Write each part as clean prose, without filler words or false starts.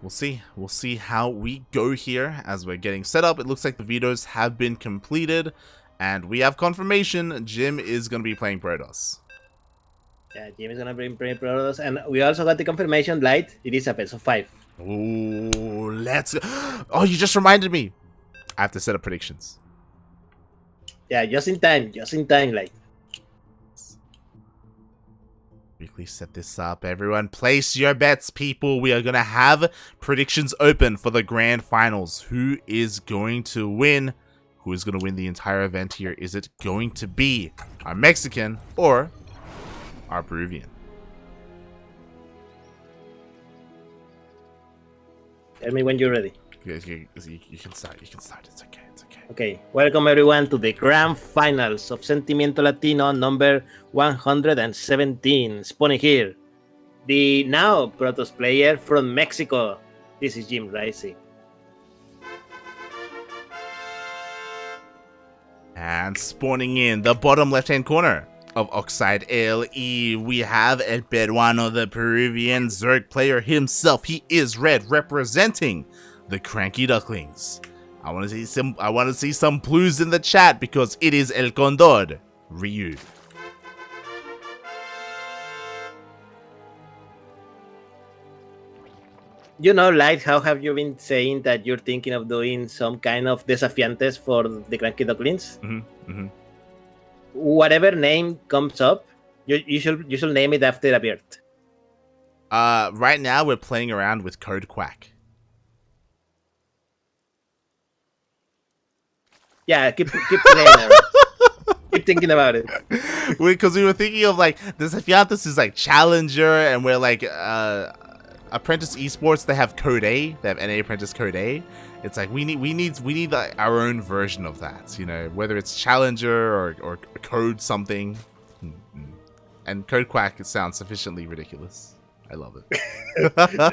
We'll see. We'll see how we go here as we're getting set up. It looks like the vetoes have been completed, and we have confirmation Jim is going to be playing Protoss. Yeah, Jim is gonna bring Protoss, and we also got the confirmation. Light, it is a best of 5. Ooh, let's go. Oh, you just reminded me. I have to set up predictions. Yeah, just in time, Light. Quickly set this up. Everyone, place your bets, people. We are going to have predictions open for the grand finals. Who is going to win? Who is going to win the entire event here? Is it going to be our Mexican or our Peruvian? Tell me when you're ready. You can start. You can start. It's okay. It's okay. Okay, welcome everyone to the grand finals of Sentimiento Latino number 117. Spawning here, the now Protoss player from Mexico. This is JimRising. And spawning in the bottom left-hand corner of Oxide LE, we have El Peruano, the Peruvian Zerg player himself. He is red, representing the CranKy Ducklings. I want to see some blues in the chat because it is El Condor, Ryu. You know, Light, how have you been saying that you're thinking of doing some kind of desafiantes for the CranKy Ducklings? Whatever name comes up, you should name it after a bird. Right now we're playing around with Code Quack. Yeah, keep playing. Keep thinking about it. Because we were thinking of like desafiantes is like Challenger, and we're like Apprentice Esports. They have Code A. They have NA Apprentice Code A. It's like we need like, our own version of that. You know, whether it's Challenger or Code something. And Code Quack, it sounds sufficiently ridiculous. I love it.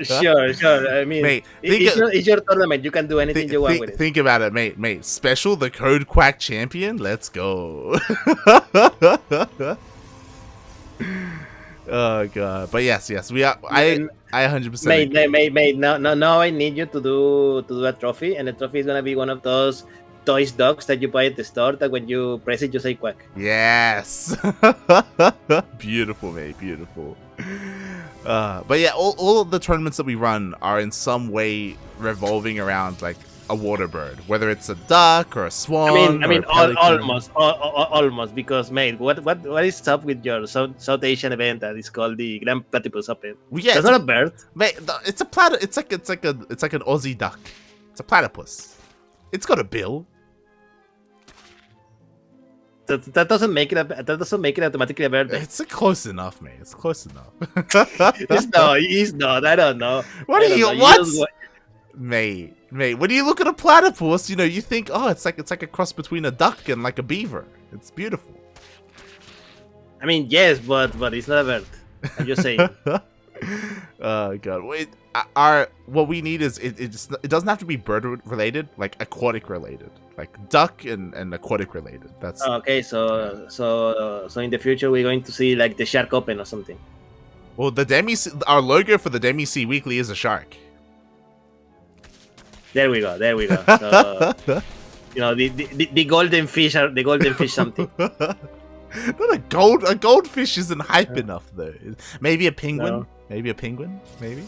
Sure. I mean, mate, it's your tournament. You can do anything you want with it. Think about it, mate. Special, the Code Quack champion. Let's go. Oh god. But yes, we are. I 100%. Mate. Now I need you to do a trophy, and the trophy is gonna be one of those toys dogs that you buy at the store. That when you press it, you say quack. Yes. Beautiful, mate. Beautiful. But yeah, all of the tournaments that we run are in some way revolving around like a water bird, whether it's a duck or a swan. I mean, almost, because mate, what is up with your South Asian event that is called the Grand Platypus Open? Yeah, it's not a bird, mate. It's a It's like an Aussie duck. It's a platypus. It's got a bill. That doesn't make it automatically a bird. It's close enough, mate. It's close enough. He's not. I don't know. What are you? What? Mate. When you look at a platypus, you know, you think, oh, it's like a cross between a duck and like a beaver. It's beautiful. I mean, yes, but it's not a bird. I'm just saying. Oh god. Wait, what we need is it doesn't have to be bird related, like aquatic related, like duck and aquatic related. That's okay. So in the future we're going to see like the Shark Open or something. Well, our logo for the Biweekly is a shark. There we go. So, you know, the golden fish are the golden fish something. Not a goldfish isn't hype enough though. Maybe a penguin. No. Maybe a penguin. Maybe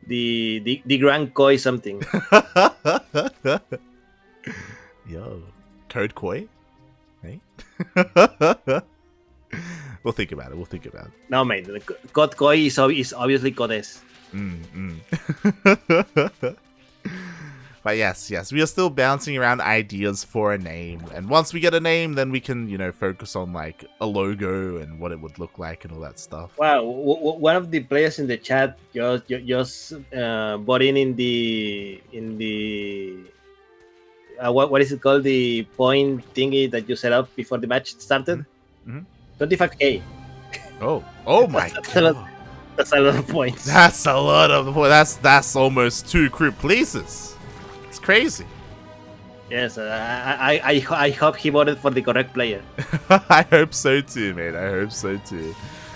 the Grand Koi something. Yo, Code Koi. Hey. We'll think about it. No, mate. Code Koi is obviously Codes. But yes, we are still bouncing around ideas for a name, and once we get a name, then we can, you know, focus on like a logo and what it would look like and all that stuff. Wow, one of the players in the chat just bought in the what is it called, the point thingy that you set up before the match started. 25k. Oh my god. That's a lot of points. That's a lot of points. That's almost 2 crew places. It's crazy. Yes, I hope he voted for the correct player. I hope so too, mate. I hope so too.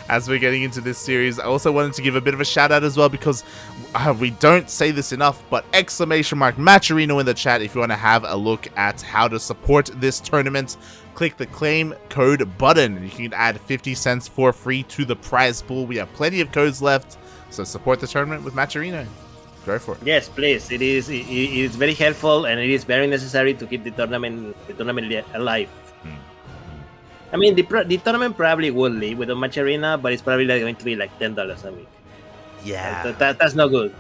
as we're getting into this series. I also wanted to give a bit of a shout out as well because we don't say this enough, but exclamation mark Matcherino in the chat if you want to have a look at how to support this tournament. Click the claim code button. You can add 50 cents for free to the prize pool. We have plenty of codes left, so support the tournament with Matcherino. Go for it. Yes, please. It is very helpful and it is very necessary to keep the tournament alive. I mean, the tournament probably will leave with a match arena, but it's probably like going to be like $10 a week. Yeah, that's not good.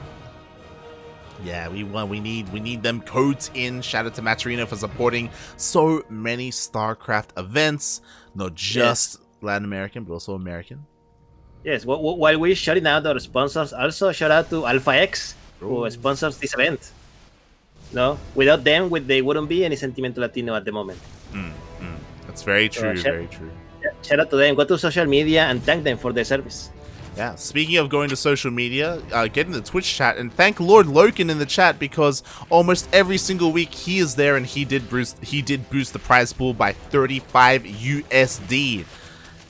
Yeah, we need them codes in. Shout out to Matcherino for supporting so many StarCraft events, not just Latin American but also American. Yes, while we're shouting out our sponsors, also shout out to Alpha X who sponsors this event. No, without them, they wouldn't be any Sentimiento Latino at the moment. That's very true. Very true. Shout out to them. Go to social media and thank them for their service. Yeah, speaking of going to social media, get in the Twitch chat and thank Lord Loken in the chat because almost every single week he is there and he did boost the prize pool by 35 USD.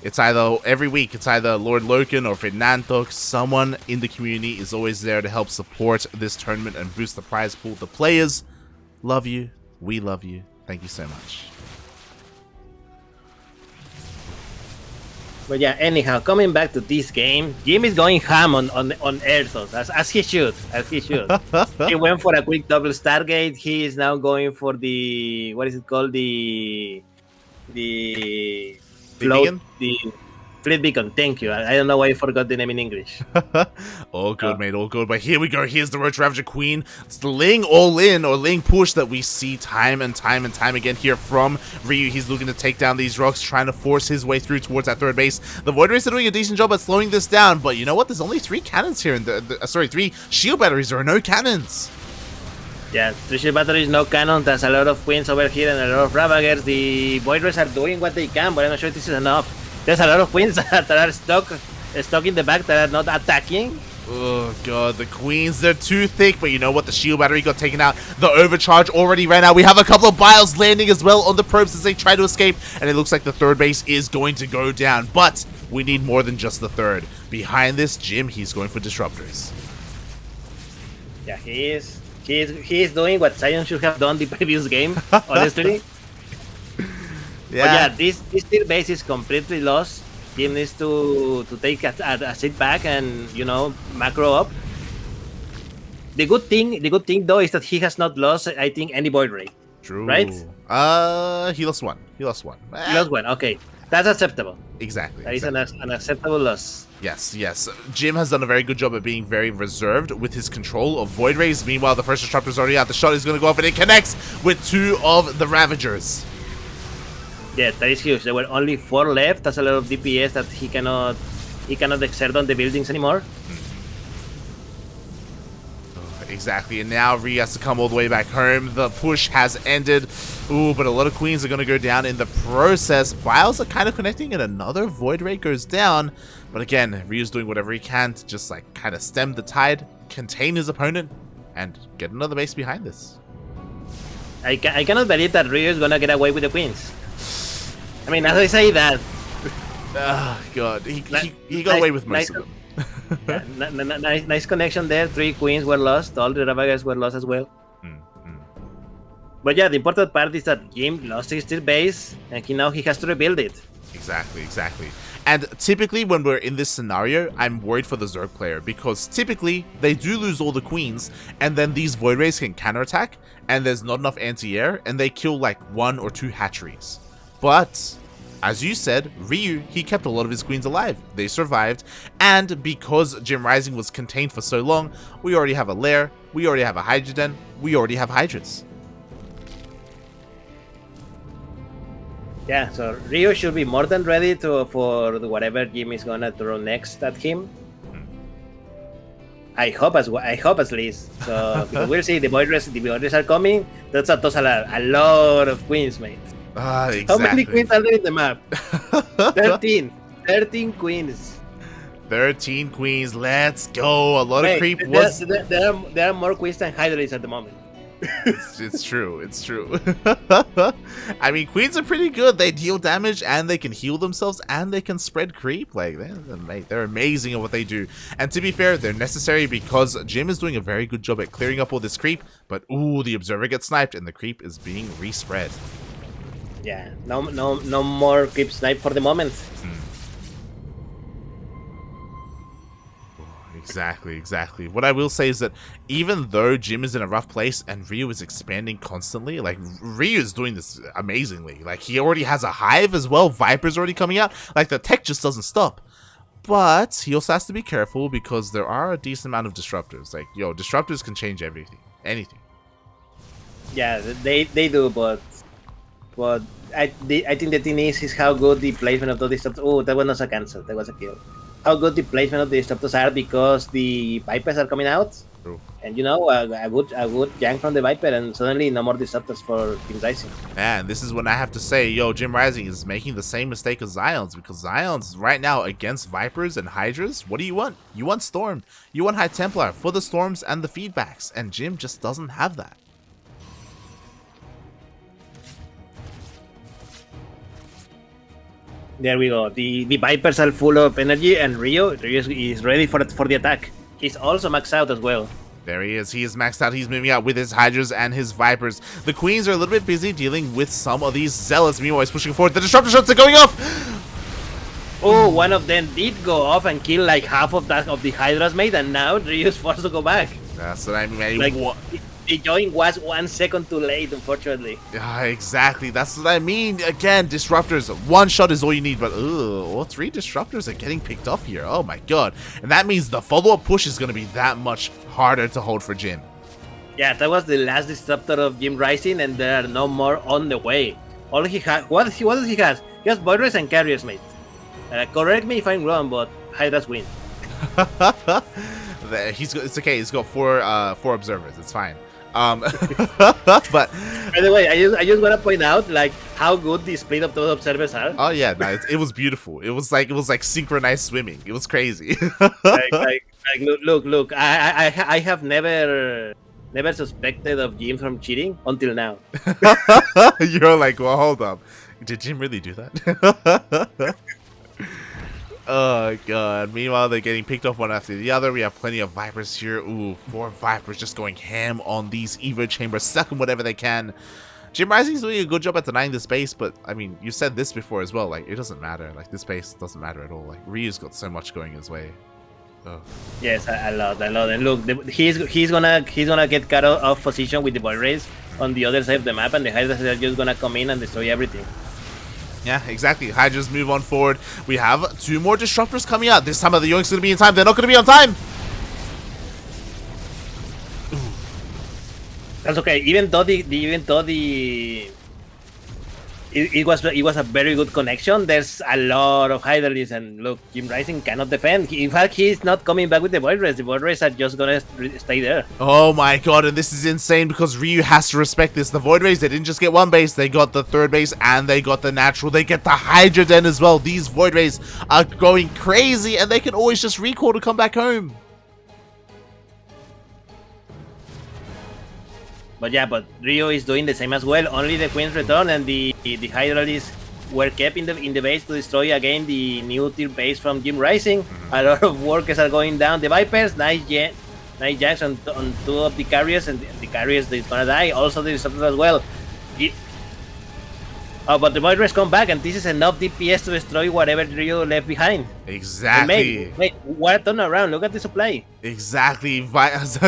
It's either every week, it's either Lord Loken or Fernando. Someone in the community is always there to help support this tournament and boost the prize pool. The players love you. We love you. Thank you so much. But yeah, anyhow, coming back to this game, Jim is going ham on Airthos, as he should, He went for a quick double Stargate. He is now going for the, what is it called, the float, the Fleet Beacon. Thank you. I don't know why I forgot the name in English. All good, mate, all good. But here we go. Here's the Roach Ravager Queen. It's the Ling all-in or Ling push that we see time and time again here from Ryu. He's looking to take down these rocks, trying to force his way through towards that third base. The Void Rays are doing a decent job at slowing this down, but you know what? There's only 3 cannons here. Sorry, 3 shield batteries. There are no cannons. Yeah, 3 shield batteries, no cannon. There's a lot of queens over here and a lot of Ravagers. The Void Rays are doing what they can, but I'm not sure this is enough. There's a lot of queens that are stuck in the back that are not attacking. Oh god, the queens, they're too thick, but you know what? The shield battery got taken out. The overcharge already ran out. We have a couple of biles landing as well on the probes as they try to escape, and it looks like the third base is going to go down, but we need more than just the third. Behind this, Jim, he's going for disruptors. Yeah, he is doing what Sion should have done the previous game, honestly. Yeah, this tier base is completely lost. Jim needs to take a sit back and, you know, macro up. The good thing though is that he has not lost, I think, any Void Ray. True. Right? He lost one. He lost one. Okay, that's acceptable. Exactly. That is an acceptable loss. Yes. Jim has done a very good job at being very reserved with his control of Void Rays. Meanwhile, the first disruptor is already out. The shot is going to go off and it connects with 2 of the Ravagers. Yeah, that is huge. There were only 4 left. That's a lot of DPS that he cannot exert on the buildings anymore. Exactly, and now Ryu has to come all the way back home. The push has ended. Ooh, but a lot of queens are going to go down in the process. Biles are kind of connecting and another Void Ray goes down. But again, Ryu's doing whatever he can to just like kind of stem the tide, contain his opponent, and get another base behind this. I cannot believe that Ryu is going to get away with the queens. I mean, as I say that... Oh, God. He got away with most of them. Yeah, nice connection there. 3 queens were lost. All the Ravagers were lost as well. But yeah, the important part is that Jim lost his tier base, and now he has to rebuild it. Exactly. And typically when we're in this scenario, I'm worried for the Zerg player, because typically they do lose all the queens, and then these Void Rays can counterattack, and there's not enough anti-air, and they kill like 1 or 2 hatcheries. But, as you said, Ryu, he kept a lot of his queens alive. They survived, and because JimRising was contained for so long, we already have a lair, we already have a Hydra Den, we already have Hydras. Yeah, so Ryu should be more than ready for whatever Jim is gonna throw next at him. I hope at least. So because we'll see the Void Rays are coming. That's a lot of queens, mate. Exactly. How many queens are there in the map? 13. 13 queens. 13 queens. Let's go. A lot of creep was... There are more queens than Hydras at the moment. It's true. It's true. I mean, queens are pretty good. They deal damage and they can heal themselves and they can spread creep. Like they're amazing at what they do. And to be fair, they're necessary because Jim is doing a very good job at clearing up all this creep. But ooh, the observer gets sniped and the creep is being respread. Yeah, no more creep snipe for the moment. Exactly. What I will say is that even though Jim is in a rough place and Ryu is expanding constantly, like Ryu is doing this amazingly. Like he already has a hive as well. Viper's already coming out. Like the tech just doesn't stop. But he also has to be careful because there are a decent amount of disruptors. Like, yo, disruptors can change everything. Anything. Yeah, they do, but I think the thing is how good the placement of the disruptors. Oh, that was not a cancel. That was a kill. How good the placement of the disruptors are because the Vipers are coming out. True. And you know, a good jank from the Viper, and suddenly no more disruptors for JimRising. And this is when I have to say, yo, JimRising is making the same mistake as Zion's, because Zion's right now against Vipers and Hydras. What do you want? You want Storm. You want High Templar for the Storms and the feedbacks, and Jim just doesn't have that. There we go. The Vipers are full of energy, and Ryu is ready for the attack. He's also maxed out as well. There he is. He is maxed out. He's moving out with his Hydras and his Vipers. The Queens are a little bit busy dealing with some of these Zealots. Meanwhile, he's pushing forward. The Disruptor shots are going off! Oh, one of them did go off and kill like half of the Hydra's mate, and now Ryu's forced to go back. That's what I mean. Like, the join was 1 second too late, unfortunately. Yeah, exactly. That's what I mean. Again, disruptors. One shot is all you need, but all 3 disruptors are getting picked off here. Oh my god. And that means the follow-up push is going to be that much harder to hold for Jim. Yeah, that was the last disruptor of JimRising, and there are no more on the way. All he has, what does he has? He has Void Rays and Carriers, mate. Correct me if I'm wrong, but Hydras win. It's okay. He's got 4 observers. It's fine. But by the way, I just want to point out like how good the split of those observers are. Oh yeah, no, it was beautiful. It was like synchronized swimming. It was crazy. Look. I have never suspected of Jim from cheating until now. You're like, well, hold up. Did Jim really do that? Oh god. Meanwhile, they're getting picked off one after the other. We have plenty of Vipers here. Ooh, 4 Vipers just going ham on these Evo chambers, sucking whatever they can. JimRising's doing a good job at denying this base, but I mean, you said this before as well. Like, it doesn't matter. Like, this base doesn't matter at all. Like, Ryu's got so much going his way. Oh. Yes, I love. And look, he's gonna get cut off position with the Void Rays on the other side of the map, and the Hydras are just gonna come in and destroy everything. Yeah, exactly. Hydras move on forward. We have 2 more disruptors coming out. This time the Yoinks going to be in time. They're not going to be on time. That's okay. Even though it was a very good connection, there's a lot of Hydras, and look, JimRising cannot defend. In fact, he's not coming back with the Void Rays. The Void Rays are just gonna stay there. Oh my god, and this is insane because Ryu has to respect this. The Void Rays, they didn't just get 1 base, they got the 3rd base and they got the natural. They get the Hydra Den as well. These Void Rays are going crazy and they can always just recall to come back home. But Ryu is doing the same as well. Only the Queens return, and the Hydralis were kept in the base to destroy again the new tier base from JimRising. A lot of workers are going down. The Vipers, nice jacks on 2 of the carriers, and the carriers is gonna die. Also the disruptors as well. But the Void Rays come back, and this is enough DPS to destroy whatever Ryu left behind. Exactly. Wait, what a turnaround. Look at the supply. Exactly.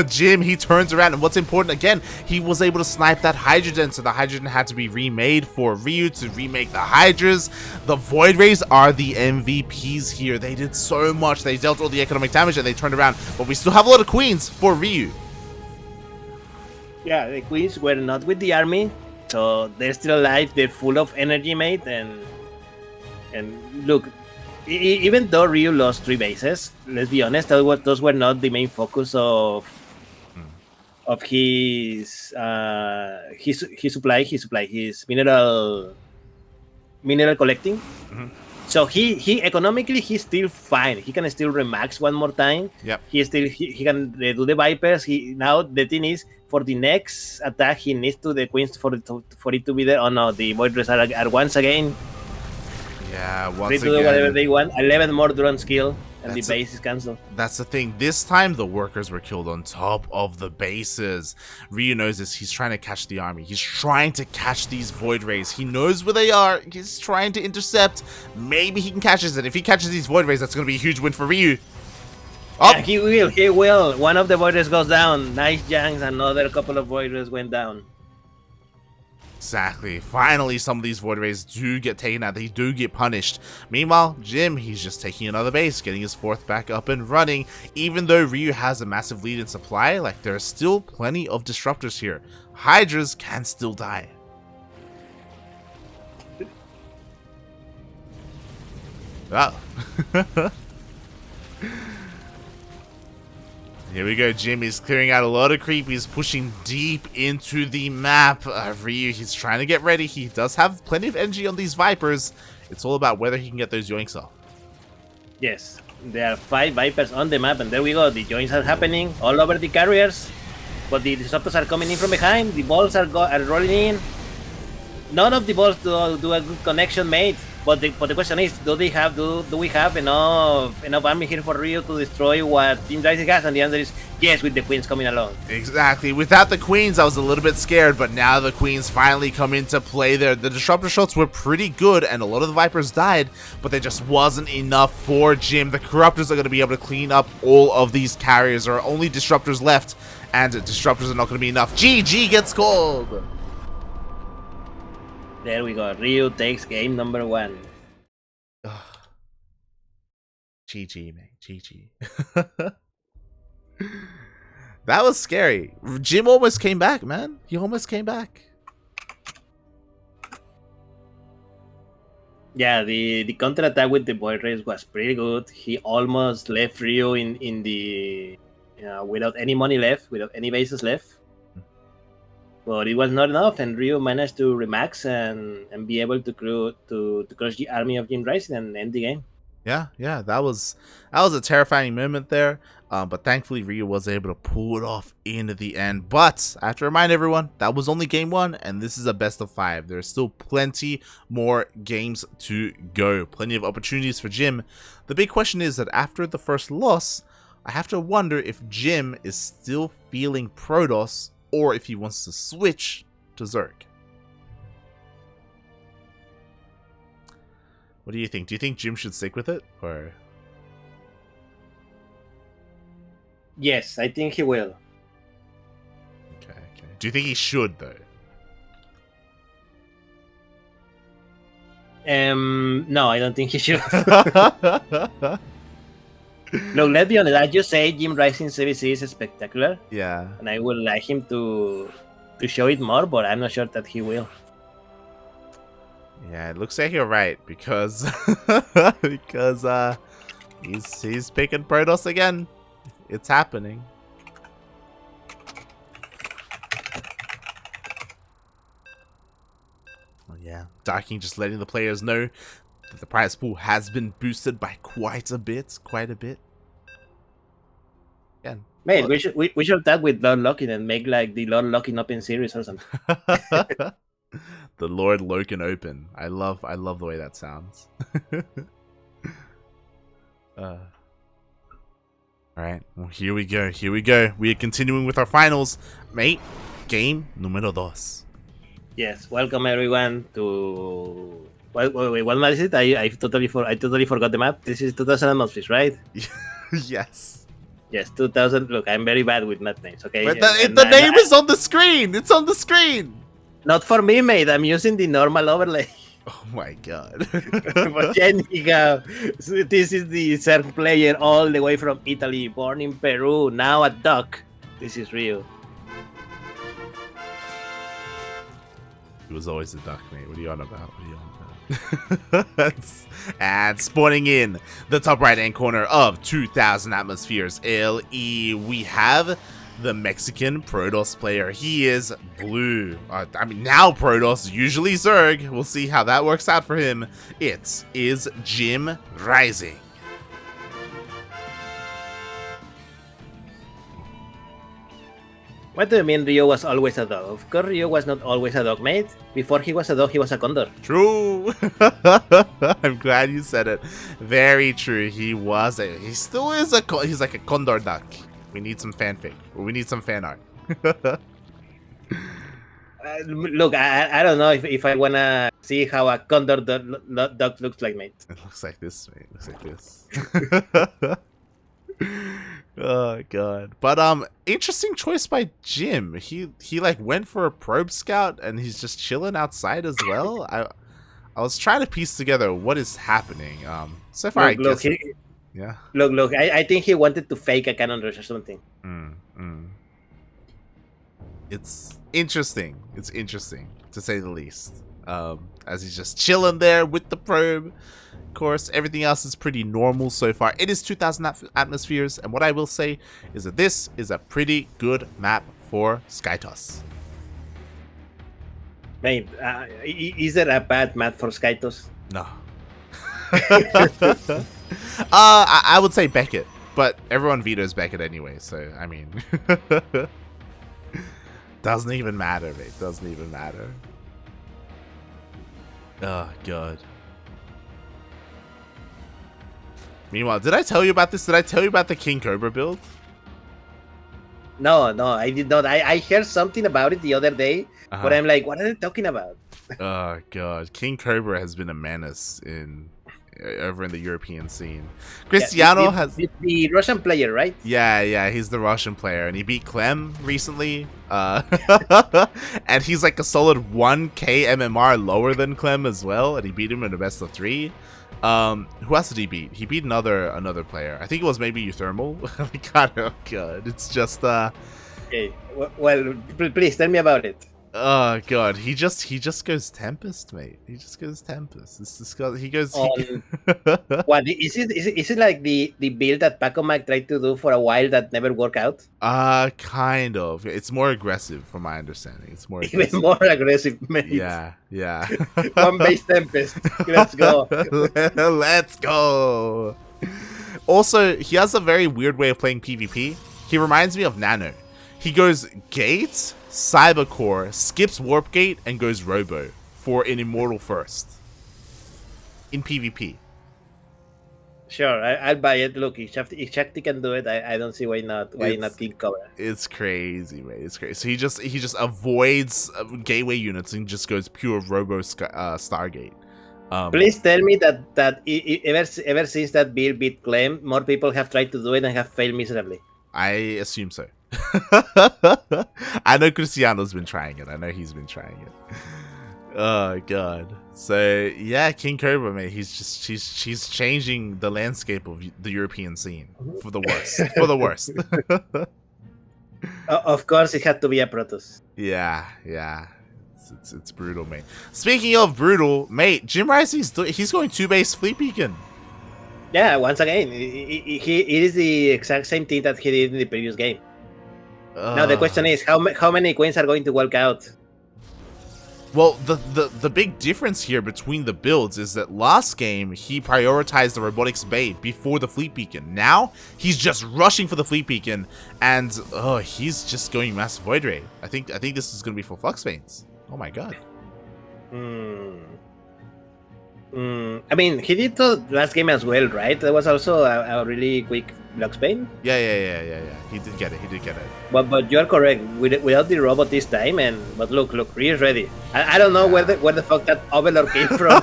Jim, he turns around, and what's important, again, he was able to snipe that Hydrogen, so the Hydrogen had to be remade for Ryu to remake the Hydras. The Void Rays are the MVPs here. They did so much. They dealt all the economic damage, and they turned around. But we still have a lot of Queens for Ryu. Yeah, the Queens were not with the army. So they're still alive, they're full of energy, mate, and look, even though Ryu lost 3 bases, let's be honest, those were not the main focus of his supply, his mineral collecting. So he economically he's still fine. He can still remax one more time. Yep. He can do the Vipers. He now the thing is for the next attack he needs to the Queens for it to be there. Oh no, the Void Rays are once again. Yeah, Free once to do whatever again. they want. 11 more Duran skill, and That's the base is cancelled. That's the thing. This time, the workers were killed on top of the bases. Ryu knows this. He's trying to catch the army. He's trying to catch these Void Rays. He knows where they are. He's trying to intercept. Maybe he can catch this. And if he catches these Void Rays, that's going to be a huge win for Ryu. Oh, yeah, he will. One of the Void Rays goes down. Nice Janks. Another couple of Void Rays went down. Exactly. Finally, some of these Void Rays do get taken out. They do get punished. Meanwhile, Jim, he's just taking another base, getting his fourth back up and running. Even though Ryu has a massive lead in supply, like, there are still plenty of disruptors here. Hydras can still die. Oh. Here we go. Jim is clearing out a lot of creep. He's pushing deep into the map. Ryu, he's trying to get ready. He does have plenty of energy on these Vipers. It's all about whether he can get those yoinks off. Yes, there are 5 Vipers on the map, and there we go. The joints are happening all over the carriers, but the disruptors are coming in from behind. The balls are rolling in. None of the balls do a good connection, mate. But the question is, do we have enough army here for Ryu to destroy what JimRising has? And the answer is yes, with the Queens coming along. Exactly. Without the Queens, I was a little bit scared, but now the Queens finally come into play there. The disruptor shots were pretty good, and a lot of the Vipers died, but there just wasn't enough for Jim. The Corruptors are going to be able to clean up all of these carriers. There are only disruptors left, and disruptors are not going to be enough. GG gets called. There we go. Ryu takes game number 1. GG, mate. GG. That was scary. Jim almost came back, man. He almost came back. Yeah, the counter attack with the Void Rays was pretty good. He almost left Ryu in the without any money left, without any bases left. But it was not enough, and Ryu managed to remax and be able to crush the army of JimRising and end the game. Yeah, that was a terrifying moment there. But thankfully, Ryu was able to pull it off in the end. But I have to remind everyone, that was only game 1, and this is a best of 5. There's still plenty more games to go. Plenty of opportunities for Jim. The big question is that after the first loss, I have to wonder if Jim is still feeling Protoss, or if he wants to switch to Zerg. What do you think? Do you think Jim should stick with it, or? Yes, I think he will. Okay. Do you think he should, though? No, I don't think he should. Look, let's be honest. I just say JimRising CVC is spectacular. Yeah. And I would like him to show it more, but I'm not sure that he will. Yeah, it looks like you're right, because he's picking Protoss again. It's happening. Oh yeah, Darking just letting the players know that the prize pool has been boosted by quite a bit. Again, Mate, we should tag with Lord Locking and make like the Lord Locking Open series or something. The Lord Loken Open. I love the way that sounds. Alright, well, here we go. We are continuing with our finals. Mate, game numero dos. Yes, welcome everyone to... Wait, what map is it? I totally forgot the map. This is 2000 Atmospheres, right? Yes. Yes, 2000. Look, I'm very bad with map names, okay? But the name is on the screen! It's on the screen! Not for me, mate. I'm using the normal overlay. Oh my god. But anyhow, so this is the Zerg player all the way from Italy, born in Peru, now a duck. This is Ryu. He was always a duck, mate. What are you on about? And spawning in the top right hand corner of 2000 Atmospheres LE, we have the Mexican Protoss player. He is blue. I mean, now Protoss, usually Zerg. We'll see how that works out for him. It is JimRising. What do you mean Rio was always a dog? Of course, Rio was not always a dog, mate. Before he was a dog, he was a condor. True. I'm glad you said it. Very true. He still is he's like a condor duck. We need some fanfic. We need some fan art. Look, I don't know if I wanna see how a condor duck looks like, mate. It looks like this, mate. It looks like this. Oh god. But interesting choice by Jim. He like went for a probe scout and he's just chilling outside as well. I was trying to piece together what is happening. So far Look, yeah. Look, I think he wanted to fake a cannon rush or something. It's interesting. It's interesting to say the least. As he's just chilling there with the probe. Of course, everything else is pretty normal so far. It is 2,000 atmospheres, and what I will say is that this is a pretty good map for SkyToss. Mate, is there a bad map for SkyToss? No. I would say Beckett, but everyone vetoes Beckett anyway, so I mean, doesn't even matter, mate. Doesn't even matter. Oh god. Meanwhile, did I tell you about this? Did I tell you about the King Cobra build? No, I did not. I heard something about it the other day, but I'm like, what are they talking about? Oh god, King Cobra has been a menace over in the European scene. Cristiano has the Russian player, right? Yeah, he's the Russian player, and he beat Clem recently. And he's like a solid 1k MMR lower than Clem as well, and he beat him in a best of 3. Who else did he beat? He beat another player. I think it was maybe Euthermal. God, oh god, it's just Okay, well, please tell me about it. Oh god, he just goes Tempest, mate. He just goes Tempest. He goes. What is it like the build that Paco Mac tried to do for a while that never worked out? Kind of. It's more aggressive, from my understanding. It's more aggressive. Even more aggressive, mate. Yeah. One base Tempest. Let's go. Let's go. Also, he has a very weird way of playing PvP. He reminds me of Nano. He goes Gates, Cybercore, skips Warp Gate, and goes Robo for an Immortal first. In PvP. Sure, I'll buy it. Look, if Shakti can do it, I don't see why not King Cobra. It's crazy, mate. It's crazy. So he just avoids gateway units and just goes pure Robo Stargate. Please tell me that ever since that build beat Clem, more people have tried to do it and have failed miserably. I assume so. I know Cristiano's been trying it. I know he's been trying it. Oh god. So yeah, King Cobra, mate. She's changing the landscape of the European scene for the worst. For the worst. Of course, it had to be a Protoss. Yeah. It's brutal, mate. Speaking of brutal, mate, JimRising he's going 2-base Fleet Beacon. Yeah, once again, it is the exact same thing that he did in the previous game. Now the question is, how many queens are going to walk out? Well, the big difference here between the builds is that last game he prioritized the Robotics Bay before the Fleet Beacon. Now he's just rushing for the Fleet Beacon, and he's just going Massive Void Ray. I think this is going to be for Flux Veins. Oh my god. I mean, he did the last game as well, right? There was also a really quick Flux Vein. Yeah. He did get it. But you're correct. Without the robot this time, but look, Rhea is ready. I don't know where the fuck that Overlord came from.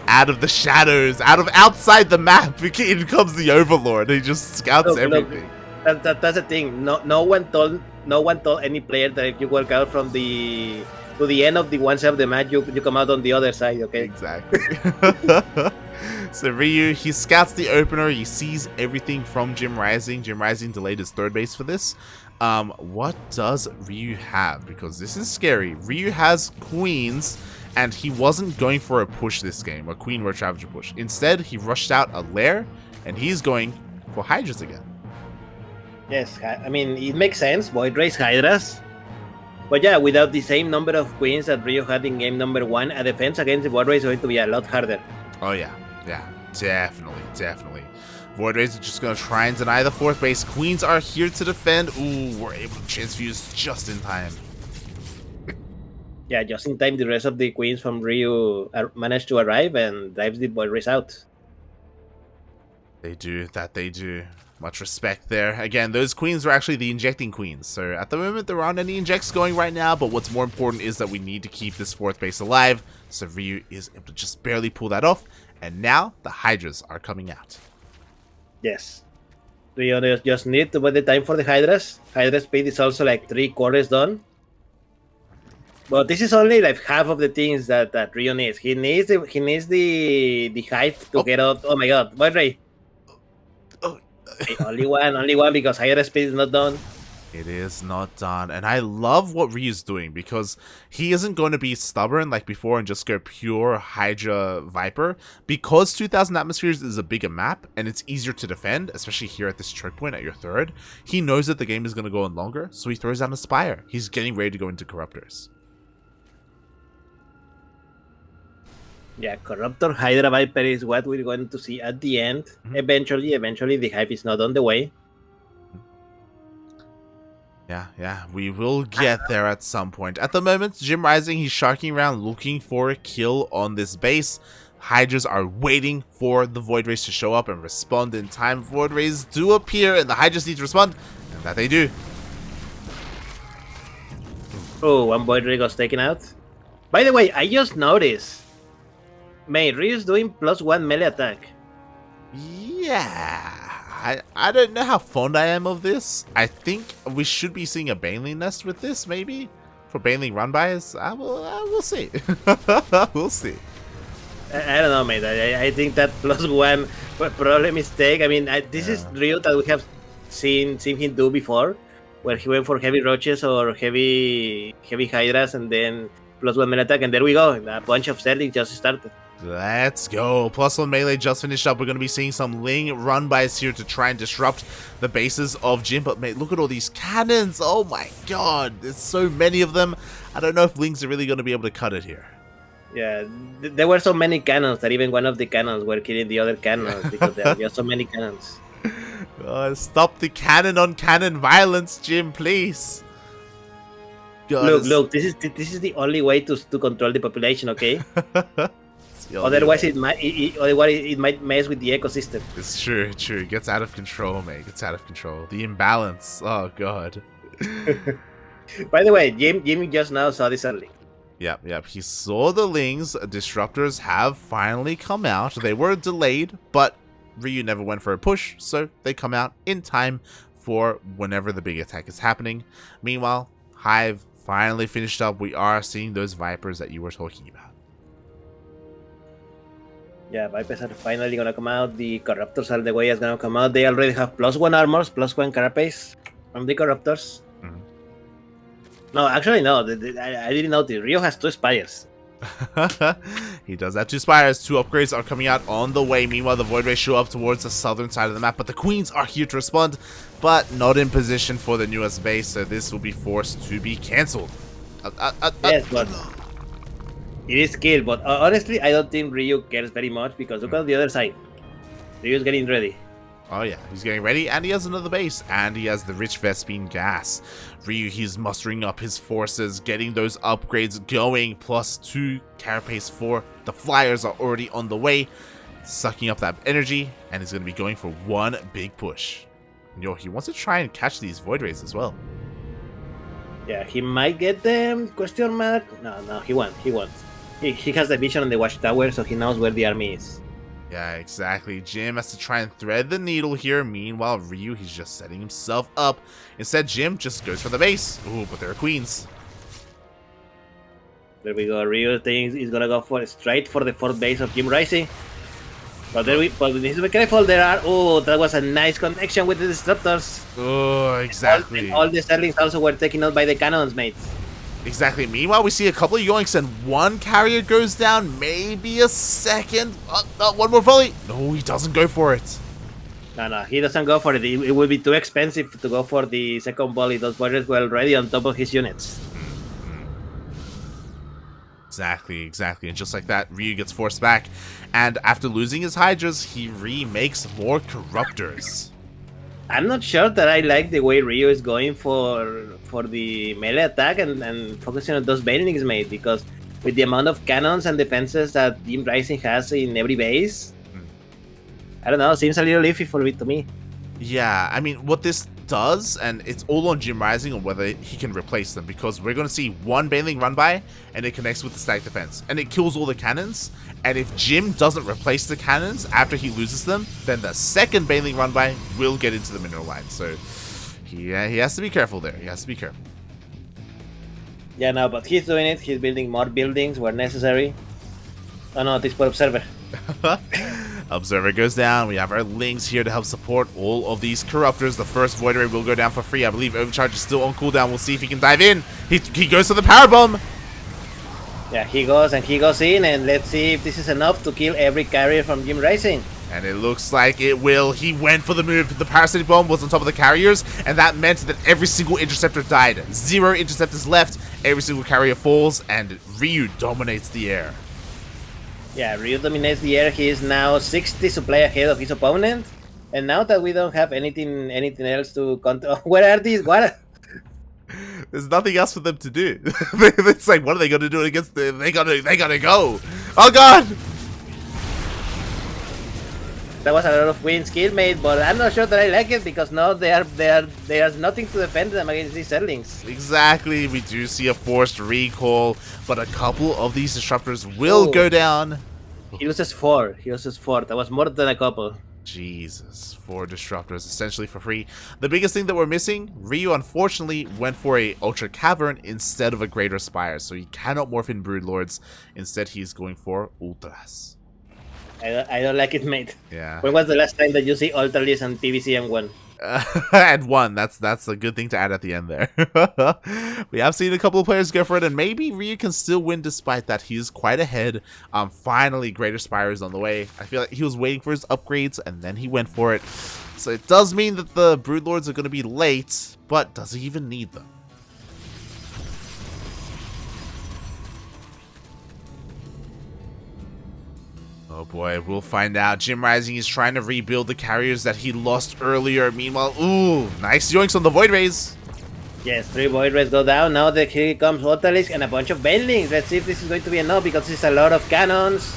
Out of the shadows, outside the map, in comes the Overlord. He just scouts everything. That's the thing. No one told any player that if you walk out from to the end of the one side of the match, you come out on the other side, okay? Exactly. So Ryu, he scouts the opener, he sees everything from JimRising. JimRising delayed his 3rd base for this. What does Ryu have? Because this is scary. Ryu has queens, and he wasn't going for a push this game, a Queen Roach Ravager push. Instead, he rushed out a lair, and he's going for Hydras again. Yes, I mean, it makes sense. Void Race Hydras. But yeah, without the same number of queens that Rio had in game number 1, a defense against the Void Race is going to be a lot harder. Oh yeah, definitely. Void Rays are just gonna try and deny the 4th base. Queens are here to defend. Ooh, we're able to transfuse just in time. Yeah, just in time, the rest of the queens from Rio managed to arrive and drives the Void Race out. They do. Much respect there. Again, those queens are actually the injecting queens. So at the moment, there aren't any injects going right now, but what's more important is that we need to keep this 4th base alive. So Ryu is able to just barely pull that off. And now the Hydras are coming out. Yes. Rio just need to wait the time for the Hydras. Hydra speed is also like 3/4 done. But this is only like half of the things that Rio needs. He needs the hive to get out. Oh my god, Void Ray. Only one because Hydra speed is not done. It is not done, and I love what Ryu's doing because he isn't going to be stubborn like before and just go pure Hydra Viper. Because 2000 atmospheres is a bigger map and it's easier to defend, especially here at this choke point at your 3rd. He knows that the game is going to go on longer, so he throws down a Spire. He's getting ready to go into Corruptors. Yeah, Corruptor Hydra Viper is what we're going to see at the end. Eventually, the hype is not on the way. Yeah, we will get there at some point. At the moment, JimRising, he's sharking around looking for a kill on this base. Hydras are waiting for the Void Rays to show up and respond in time. Void Rays do appear and the Hydras need to respond, and that they do. Oh, one Void Ray was taken out. By the way, I just noticed. Man, Ryu's doing +1 melee attack. Yeah. I don't know how fond I am of this. I think we should be seeing a Baneling nest with this, maybe? For Baneling run-bys? We'll see. We'll see. I don't know, mate. I think that +1 was probably a mistake. I mean, this is Ryu that we have seen him do before, where he went for heavy roaches or heavy hydras and then +1 melee attack, and there we go. A bunch of Zerlings just started. Let's go. +1 melee just finished up. We're going to be seeing some Ling run-bys here to try and disrupt the bases of Jim. But mate, look at all these cannons. Oh my god. There's so many of them. I don't know if Lings are really going to be able to cut it here. Yeah, there were so many cannons that even one of the cannons were killing the other cannons because there are just so many cannons. Stop the cannon on cannon violence, Jim, please. God, look, this is the only way to control the population, okay? Otherwise, it might mess with the ecosystem. It's true. It gets out of control, mate. It gets out of control. The imbalance. Oh, God. By the way, Jimmy just now saw this early. Yep. He saw the Lings. Disruptors have finally come out. They were delayed, but Ryu never went for a push, so they come out in time for whenever the big attack is happening. Meanwhile, Hive finally finished up. We are seeing those Vipers that you were talking about. Yeah, Vipers are finally gonna come out. The Corruptors are the way it's gonna come out. They already have +1 armors, +1 carapace from the Corruptors. Mm-hmm. No, actually, no. I didn't notice. Rio has 2 Spires. He does have 2 Spires. 2 upgrades are coming out on the way. Meanwhile, the Void Rays show up towards the southern side of the map, but the Queens are here to respond, but not in position for the newest base, so this will be forced to be cancelled. Yes, but it is killed, but honestly, I don't think Ryu cares very much because look at the other side. Ryu's getting ready. Oh yeah, he's getting ready, and he has another base, and he has the rich Vespine gas. Ryu, he's mustering up his forces, getting those upgrades going, +2 carapace for the Flyers are already on the way, sucking up that energy, and he's going to be going for one big push. Yo, he wants to try and catch these Void Rays as well. Yeah, he might get them, question mark. No, he won't. He has the vision on the watchtower, so he knows where the army is. Yeah, exactly. Jim has to try and thread the needle here. Meanwhile, Ryu, he's just setting himself up. Instead, Jim just goes for the base. Ooh, but there are queens. There we go. Ryu thinks he's gonna go straight for the 4th base of JimRising. But we need to be careful. That was a nice connection with the disruptors. Oh, exactly. All the Zerlings also were taken out by the cannons, mates. Exactly. Meanwhile, we see a couple of yoinks and one carrier goes down. Maybe a second. One more volley. No, he doesn't go for it. No, he doesn't go for it. It will be too expensive to go for the second volley. Those boilers were already on top of his units. Exactly. And just like that, Ryu gets forced back. And after losing his Hydras, he remakes more Corruptors. I'm not sure that I like the way Ryu is going for the melee attack and focusing on those banelings, mate, because with the amount of cannons and defenses that JimRising has in every base, I don't know, seems a little iffy for it to me. Yeah, I mean, what this does, and it's all on JimRising on whether he can replace them, because we're going to see one Baneling run by, and it connects with the static defense, and it kills all the cannons, and if Jim doesn't replace the cannons after he loses them, then the second Baneling run by will get into the mineral line, so he has to be careful there, he has to be careful. Yeah, no, but he's doing it, he's building more buildings where necessary. Oh no, this for Observer. Observer goes down. We have our Lings here to help support all of these Corruptors. The first Void Ray will go down for free. I believe Overcharge is still on cooldown. We'll see if he can dive in. He goes to the Power Bomb. Yeah, he goes in, and let's see if this is enough to kill every carrier from JimRising. And it looks like it will. He went for the move. The Parasitic Bomb was on top of the carriers, and that meant that every single Interceptor died. 0 Interceptors left. Every single carrier falls, and Ryu dominates the air. Yeah, Ryu dominates the air. He is now 60 supply ahead of his opponent. And now that we don't have anything else to control, where are these? What? There's nothing else for them to do. It's like, what are they going to do against them? They gotta go. Oh god! That was a lot of win skill, mate, but I'm not sure that I like it because now there's nothing to defend them against these Zerlings. Exactly, we do see a forced recall, but a couple of these disruptors will go down. He loses 4. That was more than a couple. Jesus, 4 disruptors essentially for free. The biggest thing that we're missing, Ryu unfortunately went for a Ultra Cavern instead of a Greater Spire, so he cannot morph in Broodlords. Instead, he's going for Ultras. I don't like it, mate. Yeah. When was the last time that you see Ultralists and TVC and 1? And 1. That's a good thing to add at the end there. We have seen a couple of players go for it, and maybe Ryu can still win despite that. He is quite ahead. Finally, Greater Spire is on the way. I feel like he was waiting for his upgrades, and then he went for it. So it does mean that the Broodlords are going to be late, but does he even need them? Oh boy, we'll find out. JimRising is trying to rebuild the carriers that he lost earlier. Meanwhile, ooh, nice yoinks on the Void Rays. Yes, 3 Void Rays go down. Now here comes Ultralisk and a bunch of Banelings. Let's see if this is going to be enough because it's a lot of cannons.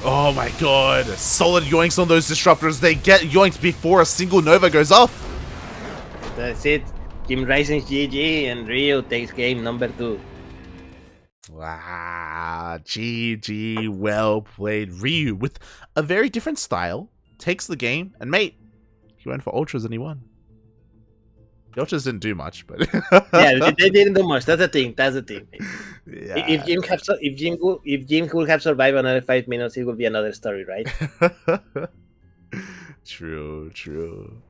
Oh my god, solid yoinks on those disruptors. They get yoinked before a single Nova goes off. That's it. JimRising's GG and Ryu takes game number 2. Wow, GG, well played. Ryu, with a very different style, takes the game, and mate, he went for Ultras and he won. The Ultras didn't do much, but... Yeah, they didn't do much, that's the thing. Yeah. If Jim could have survived another 5 minutes, it would be another story, right? True.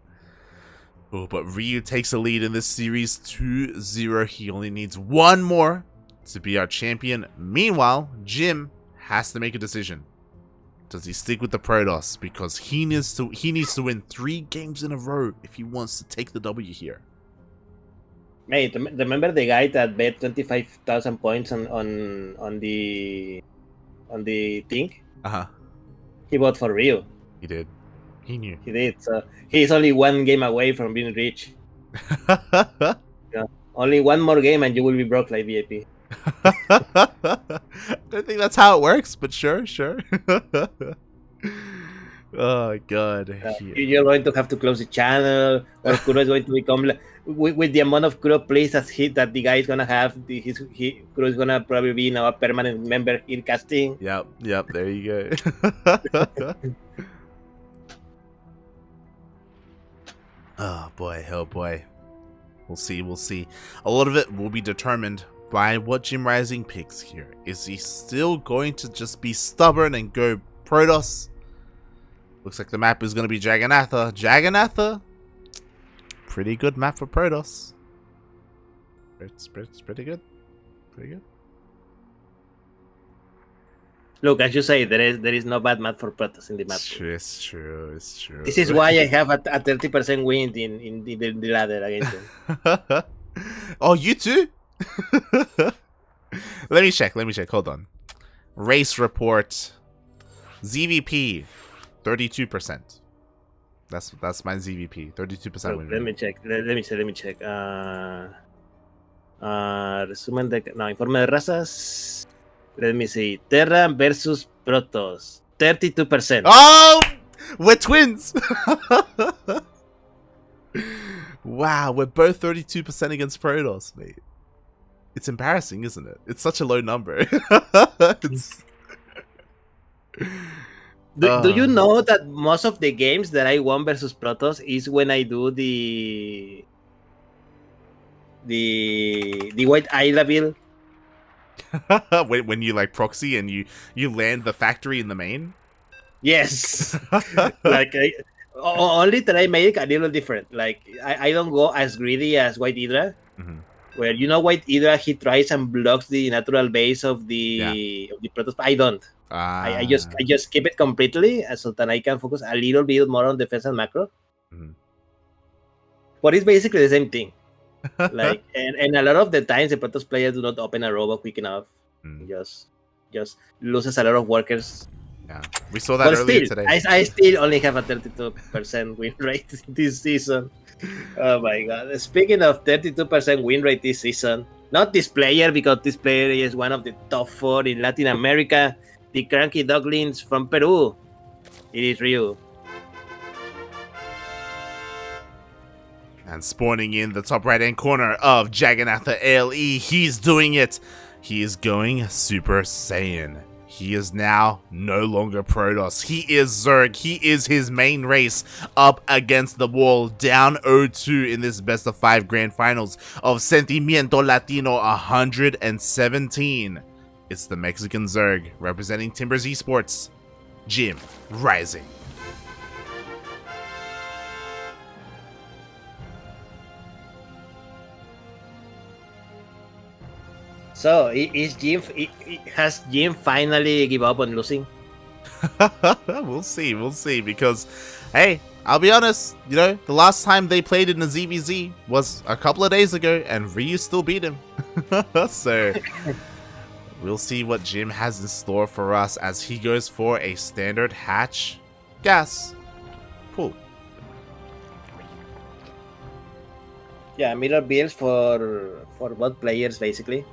Oh, but Ryu takes the lead in this series 2-0. He only needs one more to be our champion. Meanwhile, Jim has to make a decision. Does he stick with the Protoss? Because he needs to win 3 games in a row if he wants to take the W here. Mate, remember the guy that bet 25,000 points on the thing? He bought for Ryu. He did. He knew. He did. So he's only 1 game away from being rich. Yeah, only 1 more game and you will be broke like VIP. I don't think that's how it works, but sure. Oh god. You're going to have to close the channel, or Kuro is going to become with the amount of Kuro plays that the guy is gonna have. Kuro is gonna probably be now a permanent member in casting. Yep. There you go. Oh boy. We'll see. A lot of it will be determined by what JimRising picks here. Is he still going to just be stubborn and go Protoss? Looks like the map is going to be Jagannatha. Pretty good map for Protoss. It's pretty good. Look, as you say, there is no bad math for Protoss in the map. It's true. It's true. This is why I have a 30% win in the ladder against him. Oh, you too? Let me check. Hold on. Race report. ZVP, 32%. That's my ZVP. 32% win rate. Let me check. Resumen de... No, informe de razas. Let me see. Terra versus Protoss. 32%. Oh! We're twins! Wow, we're both 32% against Protoss, mate. It's embarrassing, isn't it? It's such a low number. Do you know that most of the games that I won versus Protoss is when I do the White Isla build? when you like proxy and you land the factory in the main? Yes. Like only that I make it a little different. Like I don't go as greedy as White Hydra. Mm-hmm. Where White Hydra, he tries and blocks the natural base of the Protoss. I don't. I just skip it completely so that I can focus a little bit more on defense and macro. Mm-hmm. But it's basically the same thing. Like and a lot of the times the Protoss players do not open a robo quick enough. Just loses a lot of workers. Yeah, we saw that earlier today. I still only have a 32% win rate this season. Oh my god. Speaking of 32% win rate this season, not this player, because this player is one of the top 4 in Latin America, the CranKy Ducklings from Peru. It is Ryu. And spawning in the top right hand corner of Jagannatha ALE, he's doing it. He is going Super Saiyan. He is now no longer Protoss. He is Zerg. He is his main race up against the wall, down 0-2 in this best of 5 grand finals of Sentimiento Latino 117. It's the Mexican Zerg representing Timbers Esports, JimRising. So, has Jim finally give up on losing? We'll see, because, hey, I'll be honest, the last time they played in the ZvZ was a couple of days ago, and Ryu still beat him. So, we'll see what Jim has in store for us as he goes for a standard hatch gas pull. Yeah, mirror builds for both players, basically.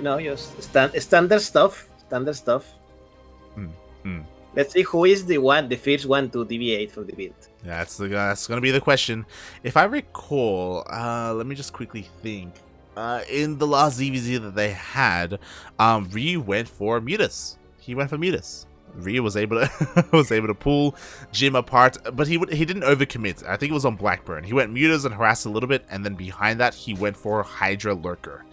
Just standard stuff. Let's see who is the first one to deviate from the build. Yeah, that's gonna be the question. If I recall, let me just quickly think. In the last ZvZ that they had, Ryu went for Mutus. He went for Mutus. Ryu was able to pull Jim apart, but he didn't overcommit. I think it was on Blackburn. He went Mutus and harassed a little bit, and then behind that he went for Hydra Lurker.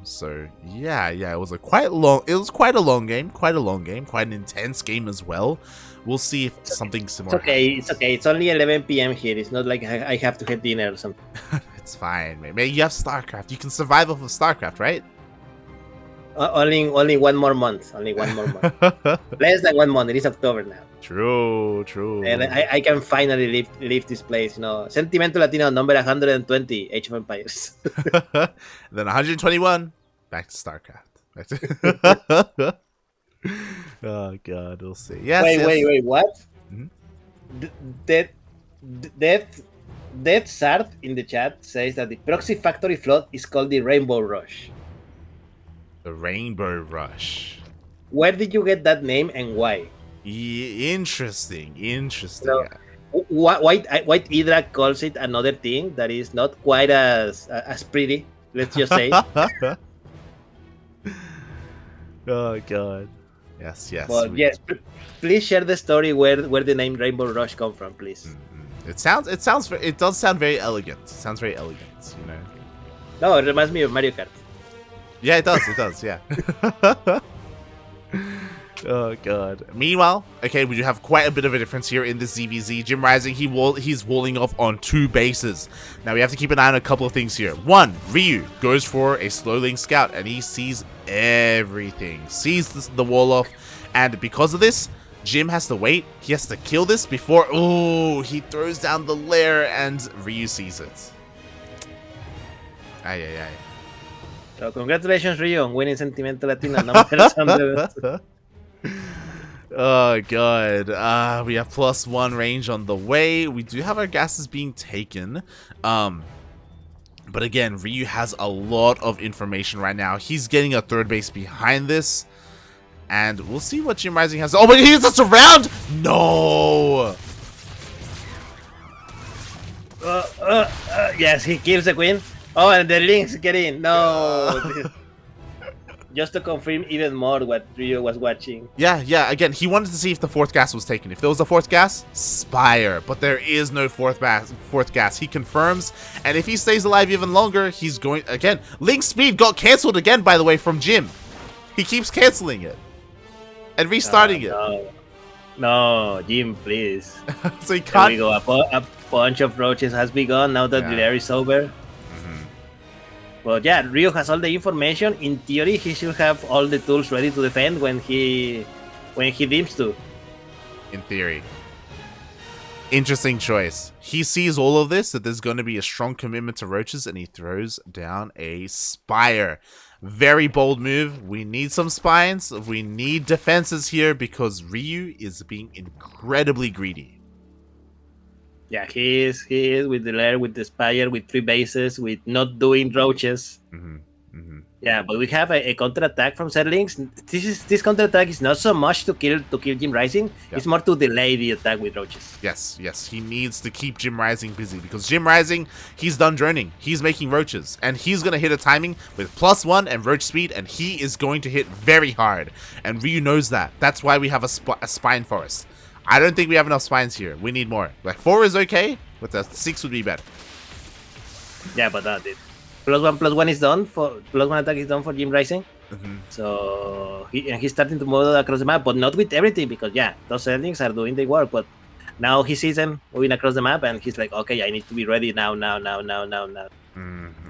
So yeah, it was quite a long game, quite an intense game as well. We'll see if something similar. It's okay. It's only 11 p.m. here. It's not like I have to have dinner or something. It's fine, man. You have StarCraft. You can survive off of StarCraft, right? Only one more month. Less than 1 month. It is October now. True. And I can finally leave this place. Sentimiento Latino number 120, Age of Empires. Then 121, back to StarCraft. Oh god, we'll see. Yes. Wait, what? Mm-hmm. Death Sard in the chat says that the proxy factory flood is called the Rainbow Rush. The Rainbow Rush. Where did you get that name and why? Interesting. White Hydra calls it another thing that is not quite as pretty. Let's just say. Oh god. Yes. But yes, please share the story where the name Rainbow Rush come from, please. Mm-hmm. It does sound very elegant. It sounds very elegant, No, it reminds me of Mario Kart. Yeah, it does. Yeah. Oh god. Meanwhile, okay, we do have quite a bit of a difference here in the ZvZ. JimRising, he's walling off on 2 bases. Now we have to keep an eye on a couple of things here. 1, Ryu goes for a slowling scout and he sees everything. Sees the wall off, and because of this, Jim has to wait. He has to kill this before... Oh, he throws down the lair and Ryu sees it. Ay, ay, ay. So congratulations, Rio, on winning Sentimiento Latino. Numbers on the... Oh god, we have +1 range on the way. We do have our gases being taken, but again, Ryu has a lot of information right now. He's getting a 3rd base behind this, and we'll see what JimRising has. Oh, but he hits us around! No! Yes, he kills the queen. Oh, and the links get in. No. Just to confirm even more what Rio was watching. Yeah, again, he wanted to see if the 4th gas was taken. If there was a 4th gas, Spire. But there is no 4th gas. He confirms, and if he stays alive even longer, he's going... Again, Link's speed got cancelled again, by the way, from Jim. He keeps cancelling it. And restarting it. No, Jim, please. So he can't... There we go. A bunch of roaches has begun now that the lair is over. But yeah, Rio has all the information. In theory, he should have all the tools ready to defend when he deems to. In theory. Interesting choice. He sees all of this, that there's going to be a strong commitment to roaches, and he throws down a Spire. Very bold move. We need some spines. We need defenses here because Ryu is being incredibly greedy. Yeah, he is with the lair, with the Spire, with 3 bases, with not doing roaches. Yeah, but we have a counter-attack from Zerlings. This counter-attack is not so much to kill JimRising. It's more to delay the attack with roaches. Yes. He needs to keep JimRising busy because JimRising, he's done droning. He's making roaches. And he's going to hit a timing with +1 and roach speed, and he is going to hit very hard. And Ryu knows that. That's why we have a spine forest. I don't think we have enough spines here. We need more. Like 4 is okay, but the 6 would be better. Yeah, but that it. +1 is done for +1 attack is done for JimRising. So he's starting to move across the map, but not with everything because those settings are doing the work. But now he sees them moving across the map, and he's like, okay, I need to be ready now.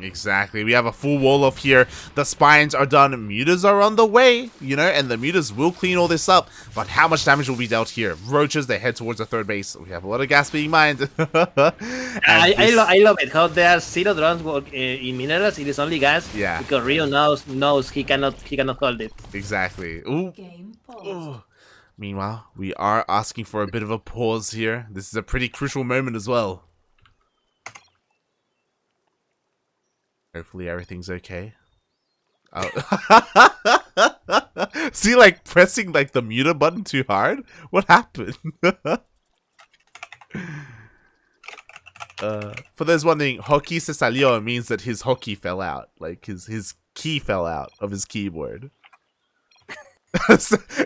Exactly. We have a full wall off here. The spines are done. Mutas are on the way, and the mutas will clean all this up. But how much damage will be dealt here? Roaches, they head towards the 3rd base. We have a lot of gas being mined. I love it. How there are 0 drones in minerals. It is only gas. Yeah. Because Rio knows he cannot hold it. Exactly. Ooh. Ooh. Meanwhile, we are asking for a bit of a pause here. This is a pretty crucial moment as well. Hopefully everything's okay. Oh. See, like, pressing, like, the muter button too hard? What happened? For those wondering, hockey se salió means that his hockey fell out. Like, his key fell out of his keyboard.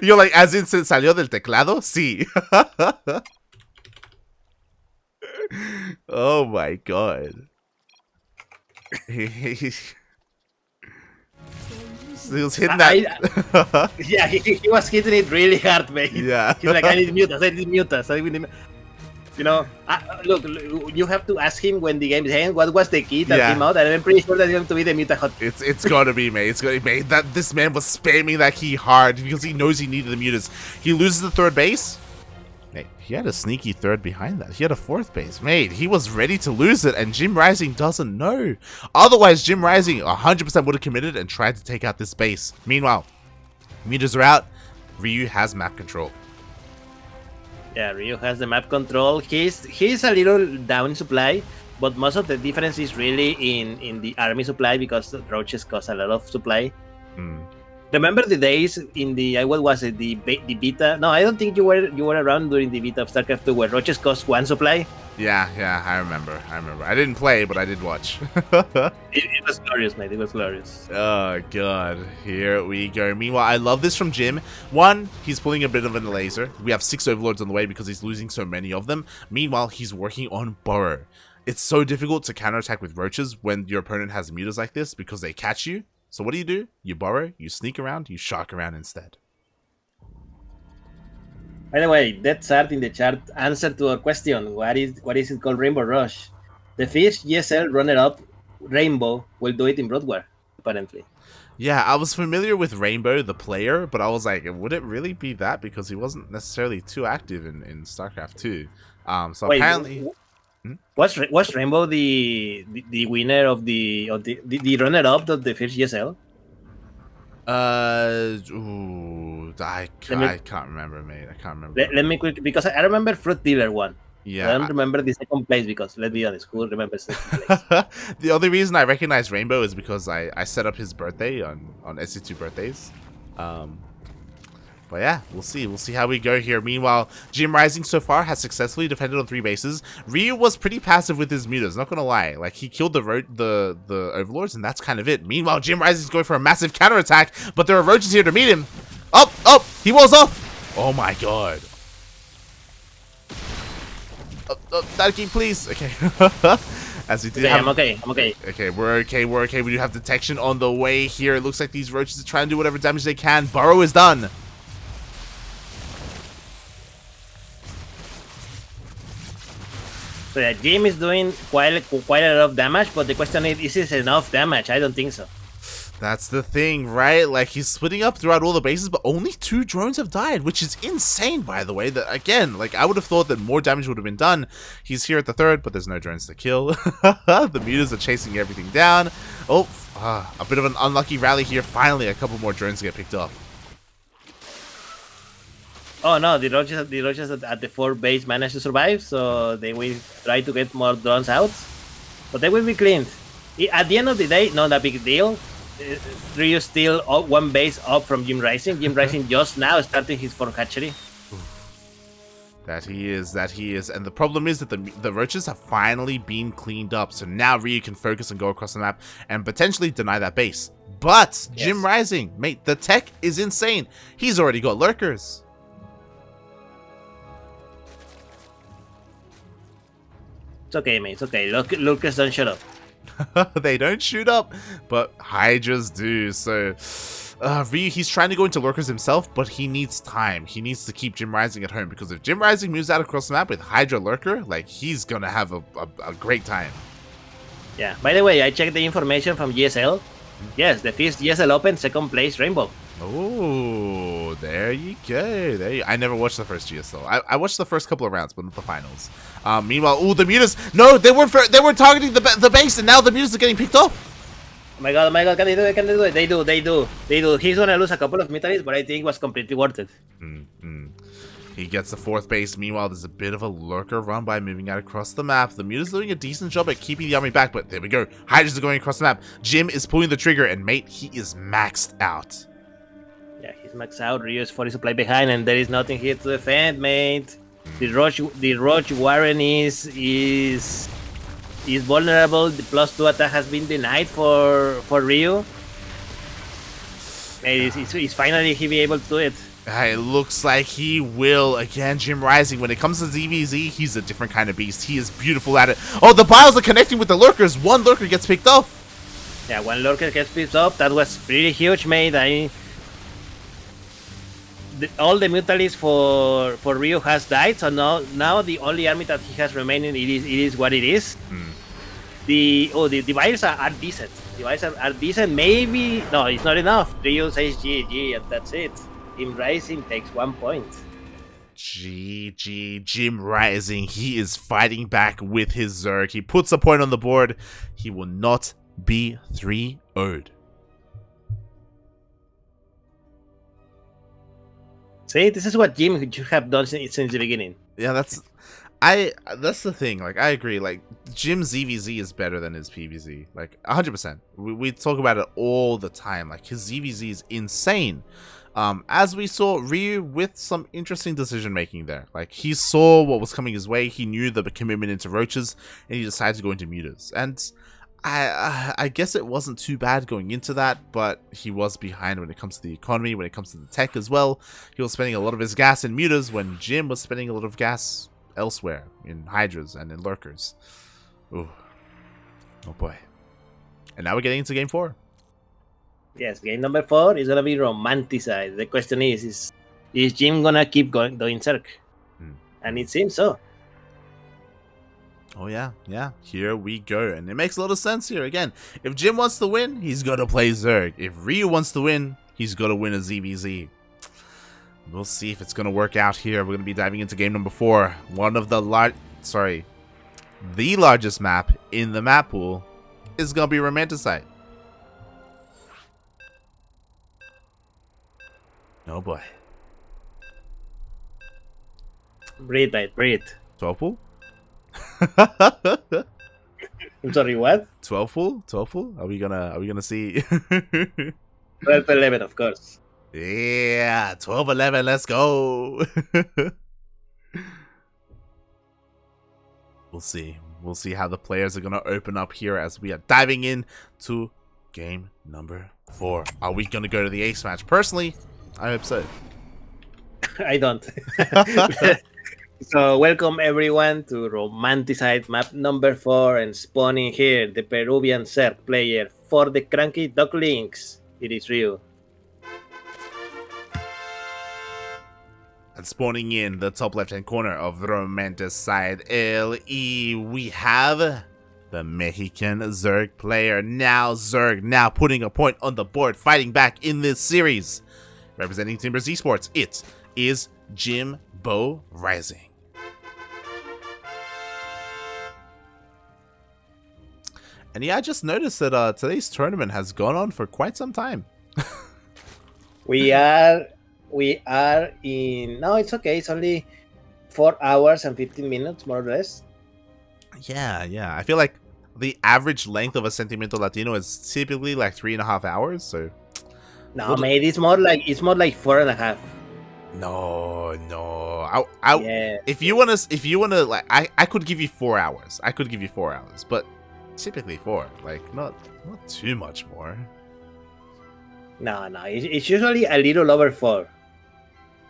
You're like, as in, se salió del teclado? Sí. Oh my god. He was hitting that. Yeah, he was hitting it really hard, mate. Yeah. He's like, I need mutas. Look, you have to ask him when the game is ending what was the key that came out, and I'm pretty sure that's going to be the muta hot. It's gotta be, mate. It's gotta be, mate. That this man was spamming that key hard because he knows he needed the mutas. He loses the 3rd base. Mate, he had a sneaky 3rd behind that. He had a 4th base. Mate, he was ready to lose it, and JimRising doesn't know. Otherwise, JimRising 100% would have committed and tried to take out this base. Meanwhile, mutas are out. Ryu has map control. Yeah, Ryu has the map control. He's a little down in supply, but most of the difference is really in the army supply because the roaches cost a lot of supply. Remember the days in the what was it, the beta? No, I don't think you were around during the beta of StarCraft 2 where roaches cost 1 supply. Yeah, I remember. I didn't play, but I did watch. It was glorious, mate. It was glorious. Oh god, here we go. Meanwhile, I love this from Jim. 1, he's pulling a bit of a laser. We have 6 overlords on the way because he's losing so many of them. Meanwhile, he's working on burrow. It's so difficult to counterattack with roaches when your opponent has mutas like this because they catch you. So what do? You burrow, you sneak around, you shark around instead. By the way, Dead Art in the chat answer to our question. What is it called? Rainbow Rush. The Fish GSL runner-up Rainbow will do it in Broadwar, apparently. Yeah, I was familiar with Rainbow, the player, but I was like, would it really be that? Because he wasn't necessarily too active in StarCraft 2. So Wait, apparently... was Rainbow the winner of the runner-up of the Fish GSL? I can't remember, mate. I can't remember. Let me quick, because I remember Fruit Dealer one. Yeah, I don't remember the second place because, let's be honest, who remembers second place? The only reason I recognize Rainbow is because I set up his birthday on SC2 birthdays. But yeah, we'll see. We'll see how we go here. Meanwhile, JimRising so far has successfully defended on 3 bases. Ryu was pretty passive with his mutas, not gonna lie. Like, he killed the Overlords, and that's kind of it. Meanwhile, JimRising's going for a massive counterattack, but there are roaches here to meet him. Oh, he walls off. Oh my god. Daddy, please. Okay. As we did I'm okay. Okay, we're okay. We do have detection on the way here. It looks like these roaches are trying to do whatever damage they can. Burrow is done. So yeah, Jim is doing quite a lot of damage, but the question is this enough damage? I don't think so. That's the thing, right? Like, he's splitting up throughout all the bases, but only 2 drones have died, which is insane, by the way. That, again, like, I would have thought that more damage would have been done. He's here at the 3rd, but there's no drones to kill. The mutas are chasing everything down. Oh, a bit of an unlucky rally here. Finally, a couple more drones get picked up. Oh no, the roaches at the 4th base managed to survive, so they will try to get more drones out, but they will be cleaned. At the end of the day, not a big deal. Ryu still 1 base up from JimRising. JimRising just now starting his 4th hatchery. That he is. And the problem is that the roaches have finally been cleaned up, so now Ryu can focus and go across the map and potentially deny that base. But yes. JimRising, mate, the tech is insane. He's already got lurkers. It's okay, mate. It's okay. Lurkers don't shut up. They don't shoot up, but Hydras do. So Ryu, he's trying to go into lurkers himself, but he needs time. He needs to keep JimRising at home, because if JimRising moves out across the map with Hydra lurker, like, he's gonna have a great time. Yeah. By the way, I checked the information from GSL. Yes, the first GSL Open, 2nd place, Rainbow. Oh, there you go. I never watched the first GSL. I watched the first couple of rounds, but not the finals. Meanwhile, the mutas. No, they weren't targeting the base, and now the mutas are getting picked off. Oh my god, can they do it? They do. He's gonna lose a couple of mutalis, but I think it was completely worth it. He gets the 4th base. Meanwhile, there's a bit of a lurker run by moving out across the map. The muta's doing a decent job at keeping the army back, but there we go. Hydras are going across the map. Jim is pulling the trigger, and mate, he is maxed out. Yeah, he's maxed out. Ryu is 40 supply behind, and there is nothing here to defend, mate. The Roach Warren is vulnerable. The +2 attack has been denied for Ryu. Mate, he's finally he be able to do it. It looks like he will. Again, JimRising, when it comes to ZVZ, he's a different kind of beast. He is beautiful at it. Oh, the bios are connecting with the lurkers. 1 lurker gets picked up. Yeah, 1 lurker gets picked up. That was pretty huge, mate. All the mutalis for Ryu has died, so now the only army that he has remaining, it is what it is. The bios are decent. The bios are decent. Maybe no, it's not enough. Ryu says GG, and that's it. JimRising takes 1 point. GG, JimRising. He is fighting back with his Zerg. He puts a point on the board. He will not be 3-0'd. See, this is what Jim should have done since the beginning. Yeah, that's the thing. Like, I agree. Like, Jim's ZVZ is better than his PVZ. Like, 100%. We talk about it all the time. Like, his ZVZ is insane. As we saw, Ryu with some interesting decision making there. Like, he saw what was coming his way. He knew the commitment into roaches, and he decided to go into mutas. And I guess it wasn't too bad going into that, but he was behind when it comes to the economy, when it comes to the tech as well. He was spending a lot of his gas in mutas when Jim was spending a lot of gas elsewhere, in Hydras and in lurkers. Ooh. Oh boy. And now we're getting into game 4. Yes, game number 4 is gonna be romanticized. The question is Is Jim gonna keep doing Zerg? Hmm. And it seems so. Oh yeah, here we go. And it makes a lot of sense here. Again, if Jim wants to win, he's got to play Zerg. If Ryu wants to win, he's got to win a ZvZ. We'll see if it's going to work out here. We're going to be diving into game number 4. One of the the largest map in the map pool is going to be Romanticide. Oh boy. Breathe, mate, breathe. 12 pool? I'm sorry, what? 12 pool? 12 pool? Are we gonna see 12-11, of course. Yeah, 12-11, let's go. We'll see. We'll see how the players are gonna open up here as we are diving in to game number 4. Are we gonna go to the ace match? Personally, I hope so. I don't. So welcome everyone to Romanticide map number 4, and spawning here the Peruvian Zerg player for the CranKy Ducklings. It is Ryu. And spawning in the top left-hand corner of Romanticide LE, we have the Mexican Zerg player. Now Zerg, now putting a point on the board, fighting back in this series. Representing JimRising Esports, it is JimRising. And yeah, I just noticed that today's tournament has gone on for quite some time. We are in. No, it's okay. It's only 4 hours and 15 minutes, more or less. Yeah. I feel like the average length of a Sentimiento Latino is typically like 3.5 hours. So no, mate, it's more like 4.5. No. Yeah. If you wanna, like, I could give you 4 hours. But typically 4. Like, not too much more. No, it's usually a little over 4.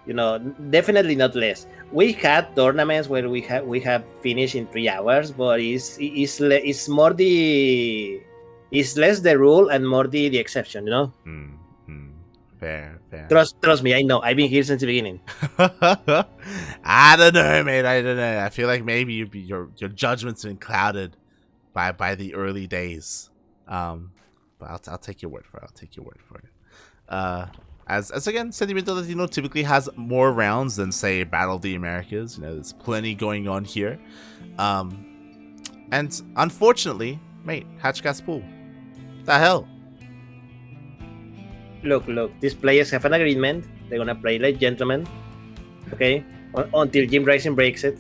You know, definitely not less. We had tournaments where we have finished in 3 hours, but it's less the rule and more the exception. You know. Fair. Trust me, I know. I've been here since the beginning. I don't know, mate. I don't know. I feel like maybe your judgment's been clouded by the early days. But I'll take your word for it. As again, Sentimiento Latino typically has more rounds than, say, Battle of the Americas. You know, there's plenty going on here. And unfortunately, mate, Hatchcast pool. The hell? Look, these players have an agreement. They're gonna play like gentlemen. Okay? Until JimRising breaks it.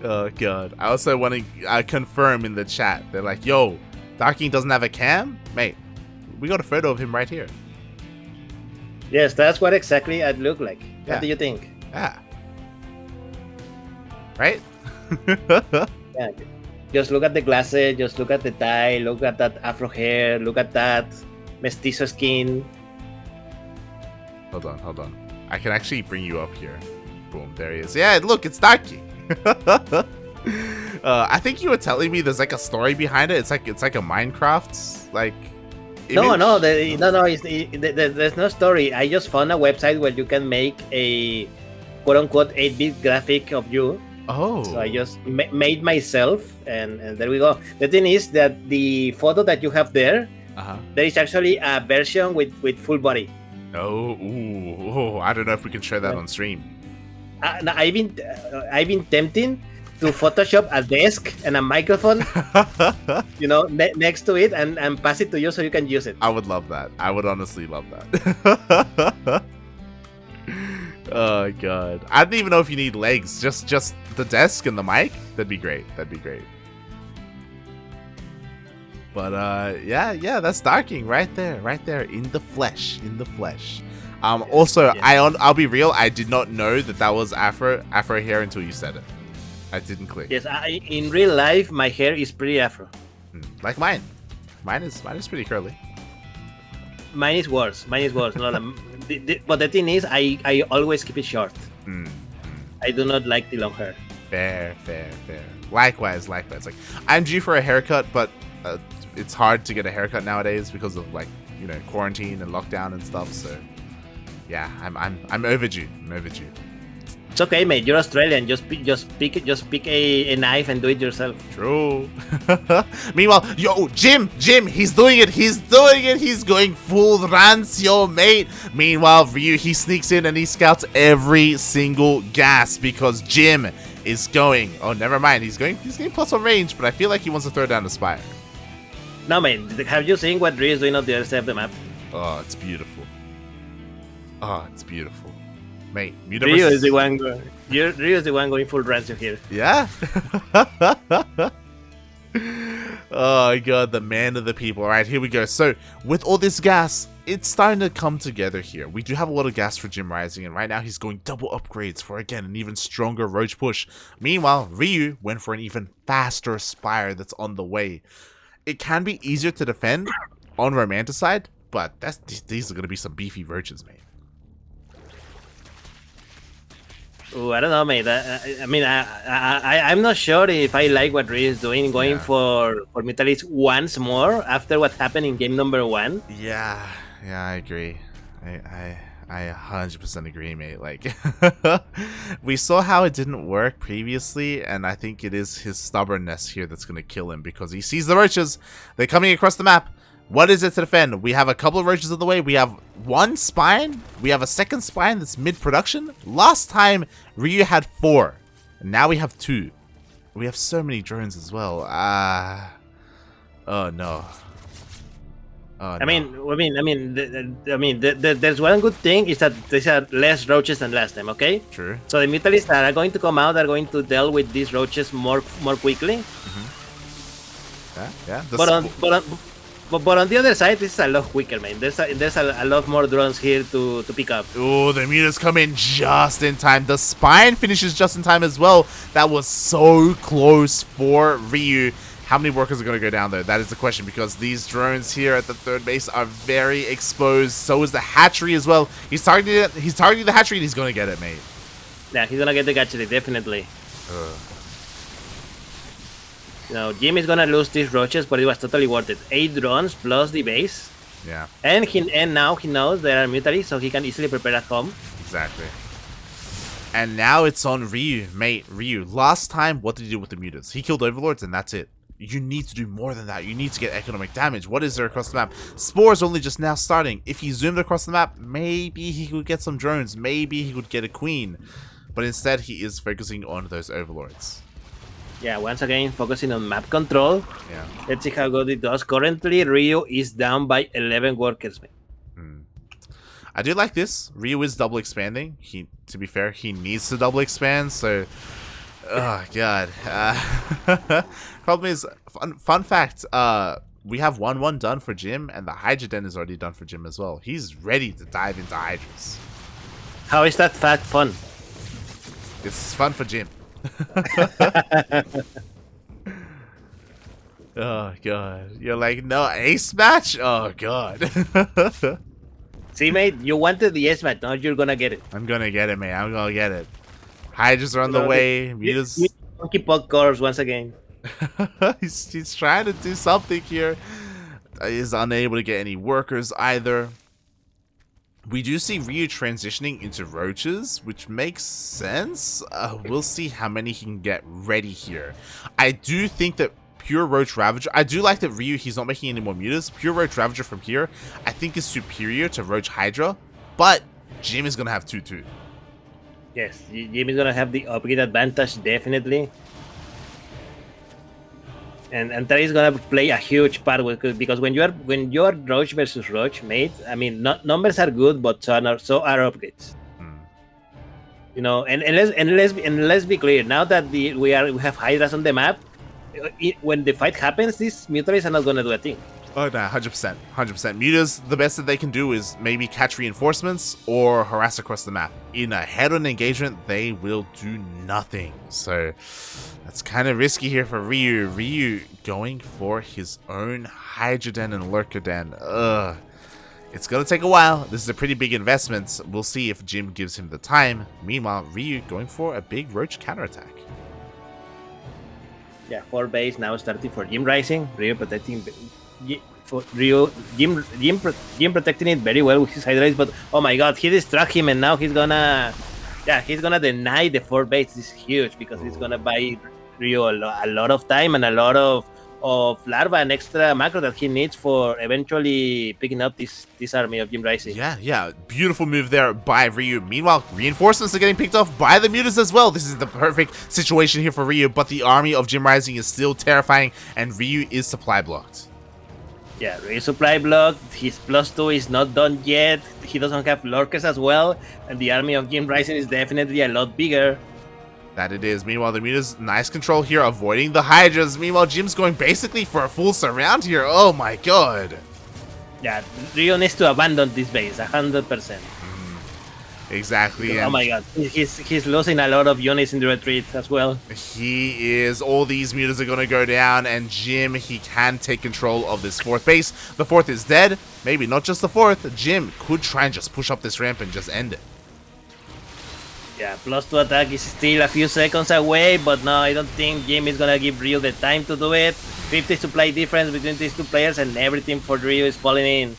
Oh god. I also want to confirm in the chat. They're like, yo, Darking doesn't have a cam? Mate, we got a photo of him right here. Yes, that's what exactly it looked like. Yeah. What do you think? Yeah. Right? Yeah. Just look at the glasses, just look at the tie, look at that afro hair, look at that mestizo skin. Hold on. I can actually bring you up here. Boom, there he is. Yeah, look, it's Darky. I think you were telling me there's like a story behind it. It's like a Minecraft like image? No. There's no story. I just found a website where you can make a quote unquote 8-bit graphic of you. Oh. So I just made myself, and there we go. The thing is that the photo that you have there, there is actually a version with full body. Oh, I don't know if we can share that on stream. No, I've been tempting to Photoshop a desk and a microphone, you know, next to it, and pass it to you so you can use it. I would love that. I would honestly love that. Oh god, I don't even know if you need legs. Just the desk and the mic. That'd be great. But yeah, that's Darking right there in the flesh. Also, yeah. I'll be real. I did not know that was afro hair until you said it. I didn't click. Yes, in real life, my hair is pretty afro. Like mine. Mine is pretty curly. Mine is worse. No, but the thing is, I always keep it short. I do not like the long hair. Fair. Likewise. Like, I'm due for a haircut, but it's hard to get a haircut nowadays because of, like, quarantine and lockdown and stuff. So yeah, I'm overdue. It's okay, mate. You're Australian. Just pick a knife and do it yourself. True. Meanwhile, Jim, he's doing it. He's going full rancio, mate. Meanwhile, Ryu, he sneaks in and he scouts every single gas because Jim is going. Oh, never mind. He's going +1 range, but I feel like he wants to throw down the Spire. No, mate. Have you seen what Ryu is doing on the other side of the map? Oh, it's beautiful. Mate, Ryu is the one going full ransom here. Yeah. Oh god, the man of the people. All right, here we go. So with all this gas, it's starting to come together here. We do have a lot of gas for JimRising, and right now he's going double upgrades for, again, an even stronger Roach push. Meanwhile, Ryu went for an even faster Spire that's on the way. It can be easier to defend on Romanticide, but these are going to be some beefy Roaches, mate. Oh, I don't know, mate. I'm not sure if I like what Ryu is doing, going for Mutalis once more after what happened in game number 1. Yeah, I agree. I 100% agree, mate. Like, we saw how it didn't work previously, and I think it is his stubbornness here that's going to kill him because he sees the Roaches. They're coming across the map. What is it to defend? We have a couple of Roaches on the way. We have one Spine. We have a second Spine that's mid-production. Last time, Ryu had 4. And now we have 2. We have so many drones as well. Oh, no. Oh, no. There's one good thing is that there's less Roaches than last time, okay? True. So the Mutalists that are going to come out are going to deal with these Roaches more quickly. Mm-hmm. Yeah. But on the other side, this is a lot quicker, man. There's a lot more drones here to pick up. Oh, the Mutas come in just in time. The Spine finishes just in time as well. That was so close for Ryu. How many workers are going to go down there? That is the question, because these drones here at the third base are very exposed. So is the hatchery as well. He's targeting the hatchery, and he's going to get it, mate. Yeah, he's going to get the hatchery, definitely. Now, Jim is gonna lose these Roaches, but it was totally worth it. 8 drones plus the base. Yeah. And now he knows there are Mutalists, so he can easily prepare at home. Exactly. And now it's on Ryu, mate. Ryu, last time, what did he do with the Mutants? He killed Overlords, and that's it. You need to do more than that. You need to get economic damage. What is there across the map? Spore's only just now starting. If he zoomed across the map, maybe he could get some drones. Maybe he could get a Queen. But instead, he is focusing on those Overlords. Yeah, once again, focusing on map control. Yeah. Let's see how good it does. Currently, Ryu is down by 11 workers. I do like this. Ryu is double expanding. To be fair, he needs to double expand, so... Oh, God. Problem is, fun fact, we have 1-1 done for Jim, and the Hydra Den is already done for Jim as well. He's ready to dive into Hydras. How is that fact fun? It's fun for Jim. Oh god, you're like, no ace match? Oh god. See, mate, you wanted the ace match, now you're gonna get it. I'm gonna get it, man. I'm gonna get it. Hydras are on the way. Monkey Pug cores once again. he's trying to do something here. He's unable to get any workers either. We do see Ryu transitioning into Roaches, which makes sense. We'll see how many he can get ready here. I do think that Pure Roach Ravager... I do like that Ryu, he's not making any more Mutas. Pure Roach Ravager from here, I think is superior to Roach Hydra. But Jim is going to have 2-2. Yes, Jim is going to have the upgrade advantage, definitely. And that is gonna play a huge part because when you're Roach versus Roach, mate, I mean, numbers are good, but so are upgrades. You know, and let's be clear. Now that we have Hydras on the map, when the fight happens, these Mutalists are not gonna do a thing. Oh, no, 100%. 100%. Mutas, the best that they can do is maybe catch reinforcements or harass across the map. In a head-on engagement, they will do nothing. So, that's kind of risky here for Ryu. Ryu going for his own Hydra Den and Lurker Den. Ugh. It's going to take a while. This is a pretty big investment. We'll see if Jim gives him the time. Meanwhile, Ryu going for a big Roach counterattack. Yeah, 4 base now starting for JimRising. Ryu protecting for Ryu, Jim protecting it very well with his hydrates, but oh my god, he distracted him, and now he's gonna deny the 4 base. This is huge because it's gonna buy Ryu a lot of time and a lot of larva and extra macro that he needs for eventually picking up this army of JimRising. Yeah, beautiful move there by Ryu. Meanwhile, reinforcements are getting picked off by the mutas as well. This is the perfect situation here for Ryu, but the army of JimRising is still terrifying, and Ryu is supply blocked. Yeah, Ryu supply blocked. His +2 is not done yet. He doesn't have lurkers as well, and the army of JimRising is definitely a lot bigger. That it is. Meanwhile, the mutas, nice control here, avoiding the hydras. Meanwhile, Jim's going basically for a full surround here. Oh my god. Yeah, Ryu needs to abandon this base, 100%. Exactly. Oh my god, he's losing a lot of units in the retreat as well. He is. All these mutas are going to go down, and Jim, he can take control of this 4th base. The 4th is dead. Maybe not just the 4th. Jim could try and just push up this ramp and just end it. Yeah, +2 attack is still a few seconds away, but no, I don't think Jim is gonna give Ryu the time to do it. 50 supply difference between these two players, and everything for Ryu is falling in.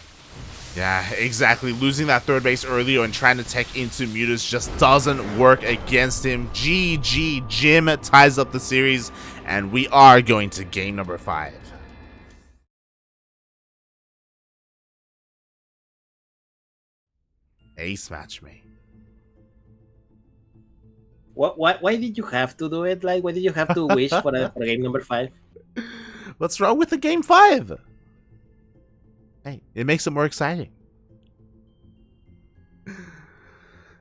Yeah, exactly. Losing that 3rd base earlier and trying to tech into mutas just doesn't work against him. GG, Jim ties up the series, and we are going to game number 5. Ace match, mate. Why did you have to do it? Like, why did you have to wish for a game number 5? What's wrong with the game 5? Hey, it makes it more exciting.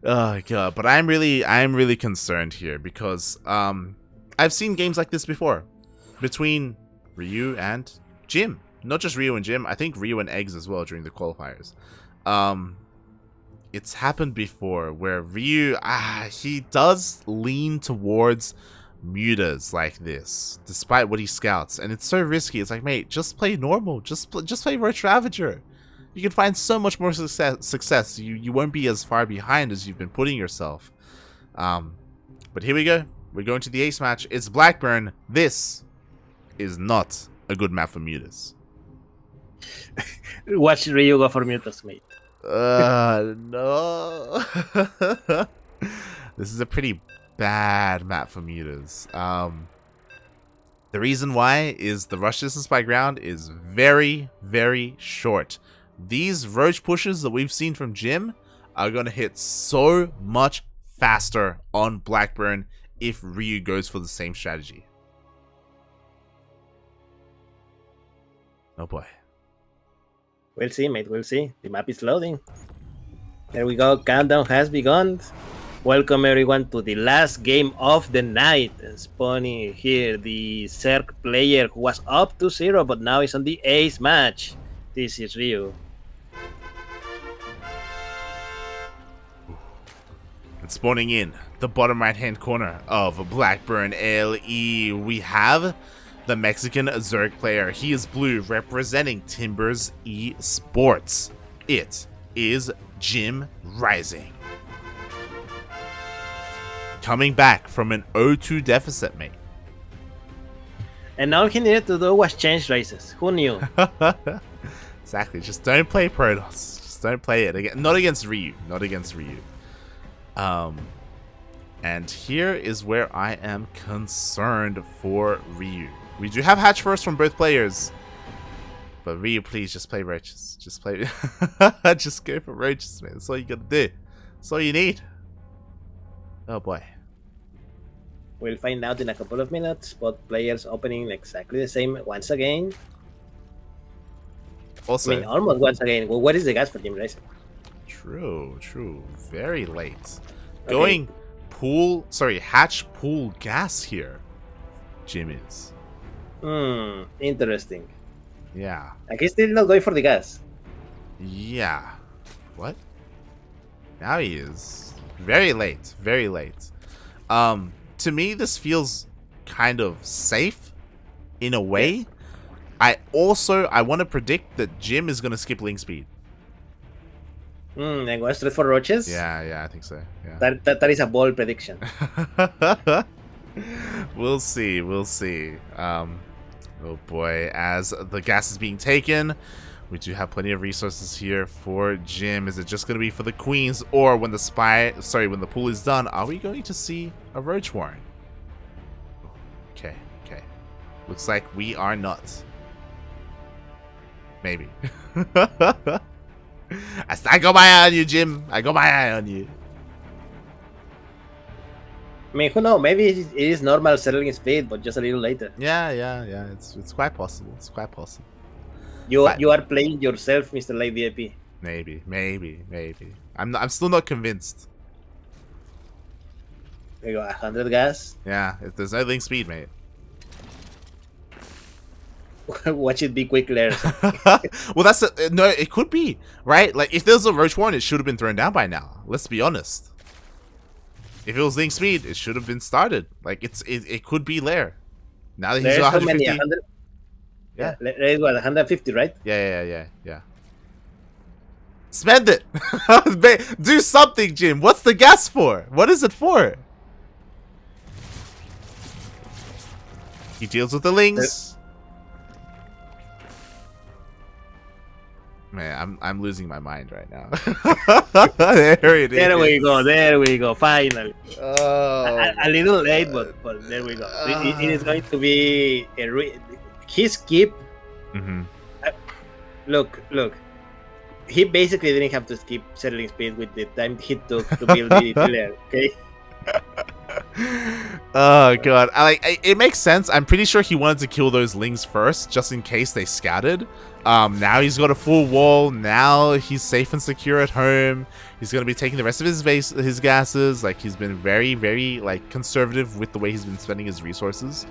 Oh god, but I'm really concerned here because I've seen games like this before between Ryu and Jim. Not just Ryu and Jim, I think Ryu and Eggs as well during the qualifiers. It's happened before where Ryu, he does lean towards mutas like this, despite what he scouts, and it's so risky. It's like, mate, just play normal, just play Roach Ravager. You can find so much more success. You won't be as far behind as you've been putting yourself. But here we go. We're going to the ace match. It's Blackburn. This is not a good map for mutas. Watch Ryu go for mutas, mate. No. This is a pretty bad map for mutas. The reason why is the rush distance by ground is very, very short. These roach pushes that we've seen from Jim are going to hit so much faster on Blackburn if Ryu goes for the same strategy. Oh boy. We'll see, mate. We'll see. The map is loading. There we go. Countdown has begun. Welcome everyone to the last game of the night. Spawning here, the Zerg player who was up 2-0, but now is on the ace match. This is Ryu. And spawning in the bottom right hand corner of Blackburn LE, we have the Mexican Zerg player. He is blue, representing Timbers Esports. It is JimRising. Coming back from an 0-2 deficit, mate. And all he needed to do was change races. Who knew? Exactly. Just don't play Protoss. Just don't play it again. Not against Ryu. Not against Ryu. And here is where I am concerned for Ryu. We do have hatch first from both players. But Ryu, please just play roaches. Just play. Just go for roaches, man. That's all you gotta do. That's all you need. Oh boy. We'll find out in a couple of minutes. Both players opening exactly the same once again. Also, I mean, almost once again. Well, what is the gas for JimRising? True. Very late. Okay. Going pool, sorry, hatch pool gas here. Jim is. Interesting. Yeah. Like he's still not going for the gas. Yeah. What? Now he is. Very late. Very late. To me, this feels kind of safe in a way. Yes. I want to predict that Jim is going to skip link speed. And go straight for roaches? Yeah, I think so. Yeah. That is a bold prediction. We'll see. Oh boy, as the gas is being taken, we do have plenty of resources here for Jim. Is it just going to be for the queens, or when the pool is done, are we going to see a roach warren? Okay. Looks like we are not. Maybe. I got my eye on you, Jim. I got my eye on you. I mean, who knows? Maybe it is normal settling speed, but just a little later. Yeah. It's quite possible. You are playing yourself, Mr. Light VIP. Maybe. I'm still not convinced. There you go, 100 gas. Yeah, if there's no link speed, mate. Watch it be quick later. Well, no, it could be, right? Like, if there's a roach warren, it should have been thrown down by now. Let's be honest. If it was link speed, it should have been started. Like, it could be lair. Now that he's There's 150. how many? 100? Yeah. There's what, 150, right? Yeah. Spend it. Do something, Jim. What's the gas for? What is it for? He deals with the lings. Man, I'm losing my mind right now. There it is. There we go. Finally. Oh. A little late, but there we go. It is going to be his skip. Look. He basically didn't have to skip settling speed with the time he took to build the layer. Okay. Oh god, it makes sense. I'm pretty sure he wanted to kill those lings first, just in case they scattered. Now he's got a full wall. Now he's safe and secure at home. He's gonna be taking the rest of his gases. Like, he's been very, very like conservative with the way he's been spending his resources.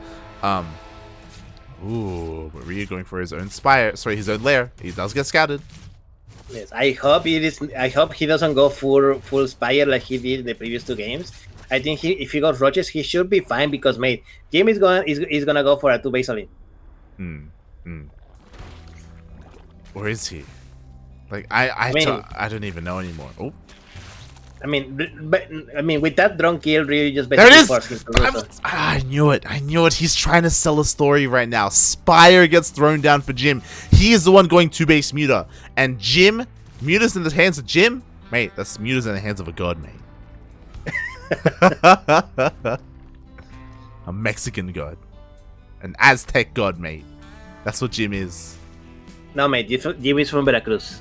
Ooh, but Ryu going for his own his own lair. He does get scouted. Yes, I hope he doesn't go full spire like he did in the previous two games. I think if he goes roaches, he should be fine because, mate, Jim is gonna go for a 2 base all in. Or is he? Like, I don't even know anymore. Oh. I mean, with that drone kill, really just there it is. Forced him to I knew it. He's trying to sell a story right now. Spire gets thrown down for Jim. He is the one going 2 base Muta, and Jim, Muta's in the hands of Jim. Mate, that's Muta's in the hands of a god, mate. A Mexican god, an Aztec god, mate. That's what Jim is. No, mate, Jim is from Veracruz.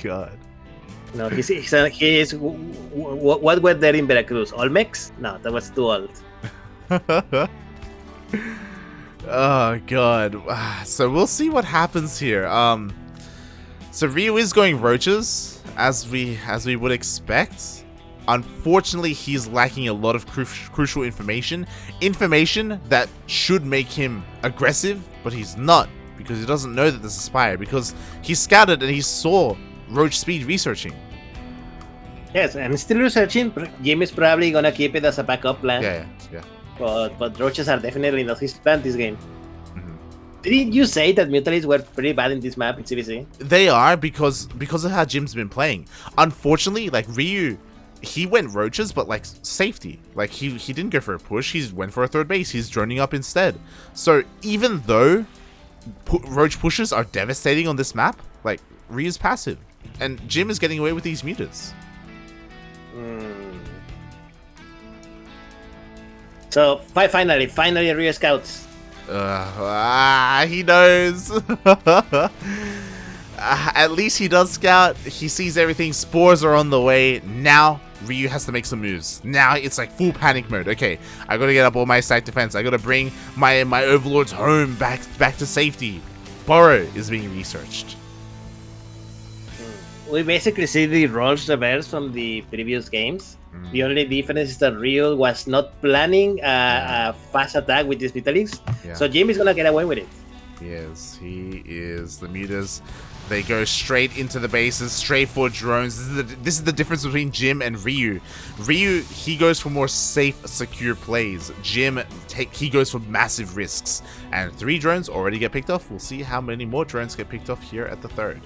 God. No, he is. What were there in Veracruz? Olmecs? No, that was too old. Oh god. So we'll see what happens here. So Ryu is going roaches, as we would expect. Unfortunately, he's lacking a lot of crucial information that should make him aggressive, but he's not, because he doesn't know that there's a spire, because he scouted and he saw roach speed researching. Yes, and still researching. Jim is probably gonna keep it as a backup plan. Yeah. But roaches are definitely not his plan this game. Did you say that Mutalists were pretty bad in this map in CBC? They are, because of how Jim's been playing. Unfortunately, like, Ryu, he went roaches, but like safety. Like, he didn't go for a push. He went for a 3rd base. He's droning up instead. So even though roach pushes are devastating on this map, like, Ryu's passive, and Jim is getting away with these mutas. So finally Ryu scouts. He knows. At least he does scout. He sees everything. Spores are on the way. Now Ryu has to make some moves. Now it's like full panic mode. Okay, I gotta get up all my site defense. I gotta bring my overlords home back to safety. Burrow is being researched. We basically see the roles reversed from the previous games. The only difference is that Ryu was not planning a fast attack with these Vitalics. So Jim is gonna get away with it. He is. The mutas, they go straight into the bases, straight for drones. This is the difference between Jim and Ryu. Ryu, he goes for more safe, secure plays. Jim, he goes for massive risks. And 3 drones already get picked off. We'll see how many more drones get picked off here at the 3rd.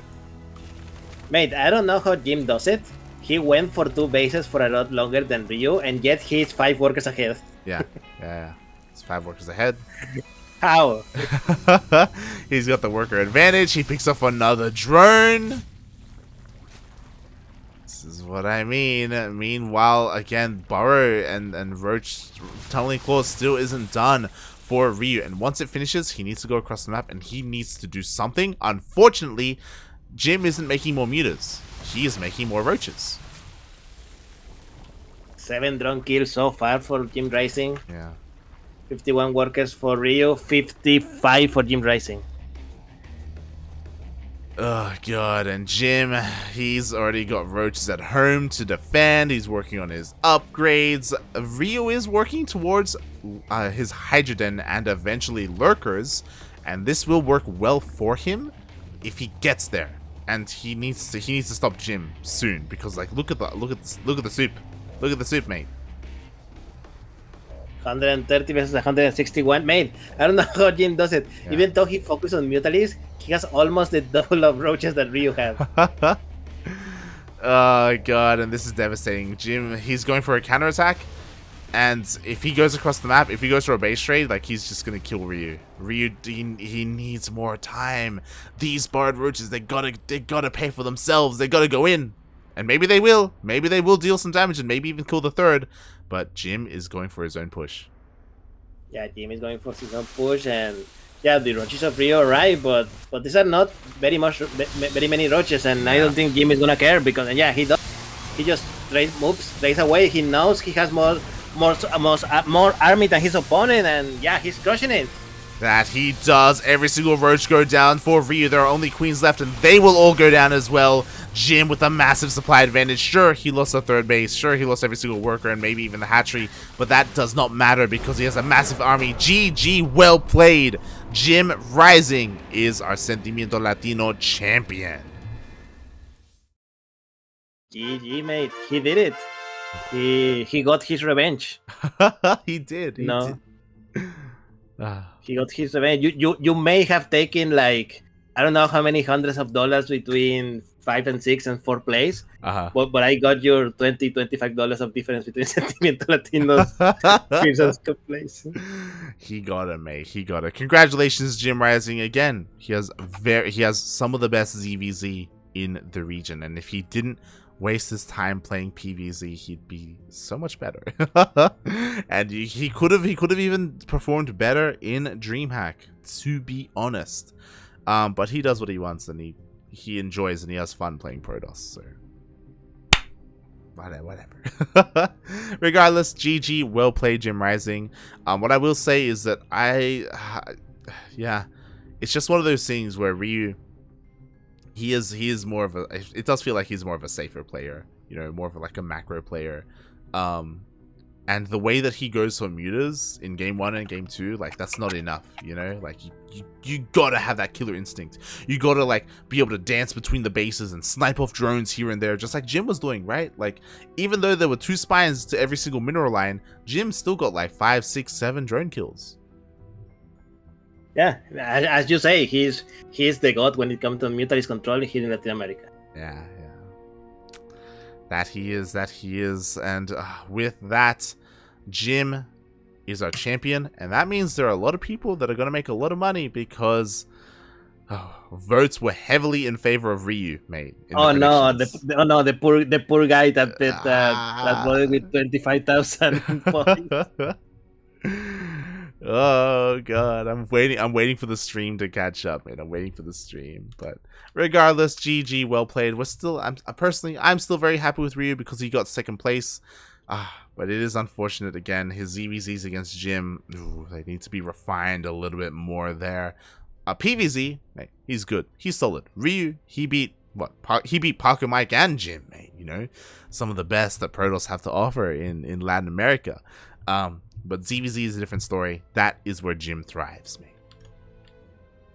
Mate, I don't know how Jim does it. He went for 2 bases for a lot longer than Ryu, and yet he's 5 workers ahead. Yeah. He's 5 workers ahead. How? He's got the worker advantage. He picks up another drone. This is what I mean. Meanwhile, again, Burrow and Roach Tunneling Claw still isn't done for Ryu. And once it finishes, he needs to go across the map and he needs to do something. Unfortunately, Jim isn't making more mutas. He is making more roaches. 7 drone kills so far for JimRising. Yeah. 51 workers for Rio, 55 for JimRising. Oh god, and Jim, he's already got roaches at home to defend. He's working on his upgrades. Rio is working towards his Hydroden and eventually Lurkers, and this will work well for him if he gets there. And he needs to stop Jim soon, because like look at the soup. Look at the soup, mate. 130 versus 161. Mate, I don't know how Jim does it. Yeah. Even though he focuses on Mutalis, he has almost the double of roaches that Ryu have. Oh god, and this is devastating. Jim, he's going for a counterattack, and if he goes across the map, if he goes for a base trade, like he's just gonna kill Ryu. Ryu, he needs more time. These barred roaches, they gotta pay for themselves. They gotta go in, and maybe they will. Maybe they will deal some damage and maybe even kill the third. But Jim is going for his own push. Yeah, Jim is going for his own push, and yeah, the roaches of Rio are right, but these are not very many roaches, and I don't think Jim is gonna care because yeah, he just trace away. He knows he has more army than his opponent, and yeah, he's crushing it. That he does. Every single roach go down for Ryu. There are only queens left, and they will all go down as well. Jim with a massive supply advantage. Sure, he lost the third base. Sure, he lost every single worker and maybe even the hatchery. But that does not matter because he has a massive army. GG, well played. JimRising is our Sentimiento Latino champion. GG, mate. He did it. He got his revenge. He did. He did. Ah. He got his revenge. You may have taken like I don't know how many hundreds of dollars between 5 and 6 and 4 plays, but I got your $20-25 of difference between Sentimiento Latino's first and second place. He got it, mate. He got it. Congratulations, JimRising again. He has some of the best ZvZ in the region, and if he didn't waste his time playing PvZ, he'd be so much better. And he could have even performed better in DreamHack, to be honest. But he does what he wants, and he enjoys and he has fun playing Protoss, so whatever. Regardless, GG, well played, JimRising. What I will say is that it's just one of those things where Ryu, he is more of a, it does feel like he's more of a safer player, you know, more of like a macro player. And the way that he goes for mutas in game 1 and game 2, like that's not enough, you know? Like you gotta have that killer instinct. You gotta like be able to dance between the bases and snipe off drones here and there, just like Jim was doing, right? Like even though there were 2 spines to every single mineral line, Jim still got like 5, 6, 7 drone kills. Yeah, as you say, he's the god when it comes to mutalist control here in Latin America. Yeah. That he is. And with that, Jim is our champion. And that means there are a lot of people that are going to make a lot of money because votes were heavily in favor of Ryu, mate. The poor guy that voted with 25,000 points. Oh god, I'm waiting for the stream to catch up, man. I'm waiting for the stream. But regardless, GG, well played. I'm still very happy with Ryu because he got second place. But it is unfortunate again. His ZvZs against Jim, they need to be refined a little bit more there. PvZ, mate, he's good. He's solid. Ryu, he beat Parker, Mike, and Jim, mate. You know, some of the best that Protoss have to offer in Latin America. But ZvZ is a different story. That is where Jim thrives, mate.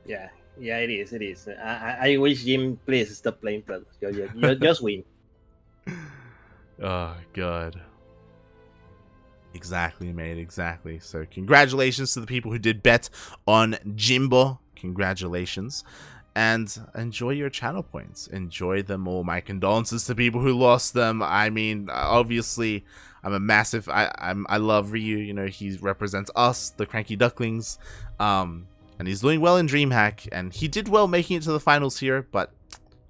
Yeah, it is. I wish Jim, please stop playing Protoss. Just win. Oh, God. Exactly, mate, exactly. So congratulations to the people who did bet on Jimbo. Congratulations. and enjoy your channel points. Enjoy them all. My condolences to people who lost them. I mean, obviously, I'm a massive. I love Ryu. You know, he represents us, the CranKy Ducklings. And he's doing well in DreamHack, and he did well making it to the finals here. But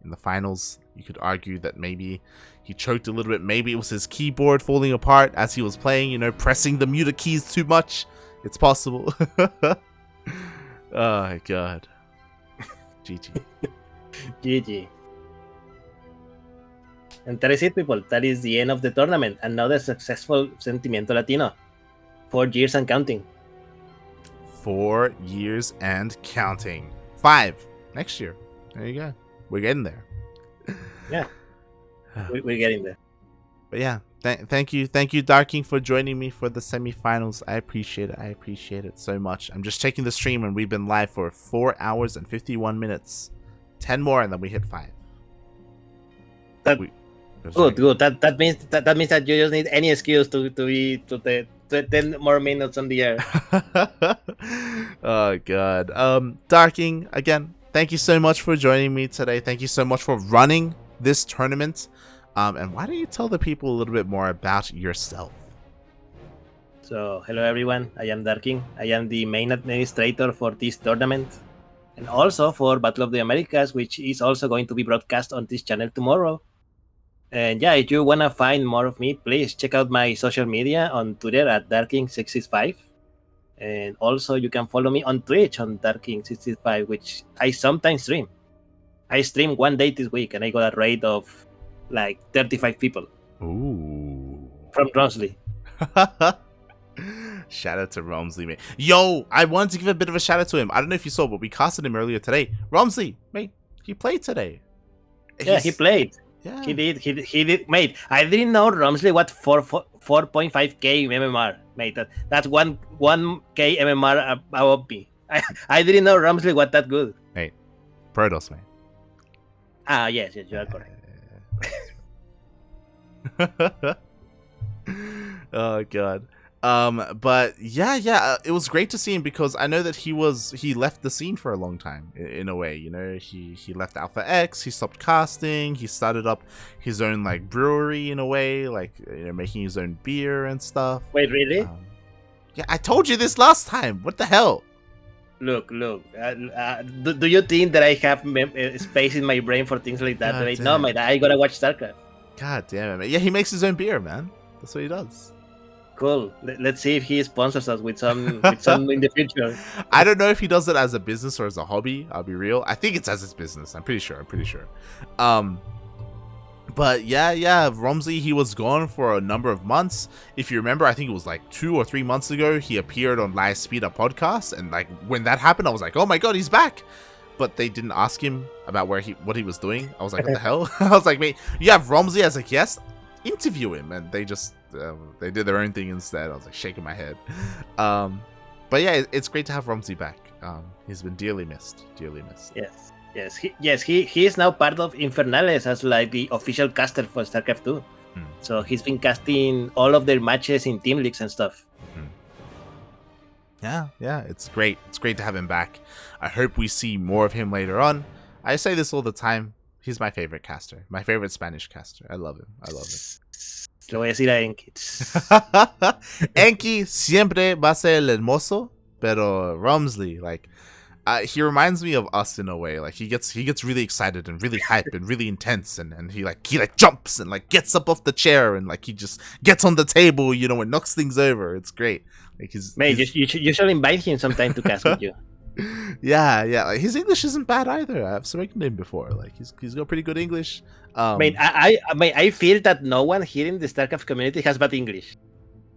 in the finals, you could argue that maybe he choked a little bit. Maybe it was his keyboard falling apart as he was playing. You know, pressing the muted keys too much. It's possible. Oh my god. GG. GG. And that is it, people. That is the end of the tournament. Another successful Sentimiento Latino. 4 years and counting. 4 years and counting. 5 next year. There you go. We're getting there. Yeah. We're getting there. But yeah, thank you, Darking, for joining me for the semifinals. I appreciate it so much. I'm just checking the stream, and we've been live for 4 hours and 51 minutes. 10 more, and then we hit 5. Good. That means that you just need any excuse to be to the 10 more minutes on the air. Oh god. Darking, again, thank you so much for joining me today. Thank you so much for running this tournament. And why don't you tell the people a little bit more about yourself? So, hello everyone, I am Darking. I am the main administrator for this tournament, and also for Battle of the Americas, which is also going to be broadcast on this channel tomorrow. And yeah, if you want to find more of me, please check out my social media on Twitter at Darking665. And also you can follow me on Twitch on Darking665, which I sometimes stream. I streamed 1 day this week, and I got a rate of like 35 people. Ooh. From Ronsley. Shout out to Romsley, man. Yo, I wanted to give a bit of a shout out to him. I don't know if you saw, but we casted him earlier today. Romsley, mate, he played today. Yeah, he played. Yeah. He did. Mate, I didn't know Romsley what 4.5k MMR. Mate, that's 1k MMR above me. I didn't know Romsley was that good. Hey, Protoss, man. Ah, yes, you are correct. Oh god. But yeah, it was great to see him, because I know that he left the scene for a long time in a way. You know, he left Alpha X, he stopped casting, he started up his own like brewery in a way, like, you know, making his own beer and stuff. Wait, really? Yeah, I told you this last time. What the hell? Look. Do you think that I have space in my brain for things like that? Right? No, mate, I gotta watch StarCraft. God damn it, man. Yeah, he makes his own beer, man. That's what he does. Cool. Let's see if he sponsors us with some in the future. I don't know if he does it as a business or as a hobby. I'll be real. I think it's as his business. I'm pretty sure. But yeah, Romsley, he was gone for a number of months. If you remember, I think it was like 2 or 3 months ago, he appeared on Live Speed Up podcast, and like when that happened, I was like, oh my god, he's back. But they didn't ask him about what he was doing. I was like, what the hell? I was like, mate, you have Romsley as a guest, interview him. And they just they did their own thing instead. I was like shaking my head. But yeah, it's great to have Romsley back. He's been dearly missed. Yes. He is now part of Infernales as like the official caster for StarCraft 2. So he's been casting all of their matches in team leagues and stuff. Yeah, it's great. It's great to have him back. I hope we see more of him later on. I say this all the time. He's my favorite caster. My favorite Spanish caster. I love him. Le voy a decir a Enki. Enki siempre va a ser el hermoso, pero Romsley, like, he reminds me of us in a way. Like he gets really excited and really hype and really intense, and he jumps and like gets up off the chair and like he just gets on the table, you know, and knocks things over. It's great. Like you should invite him sometime to cast with you. Yeah. Like, his English isn't bad either. I've spoken to him before. Like he's got pretty good English. I feel that no one here in the StarCraft community has bad English.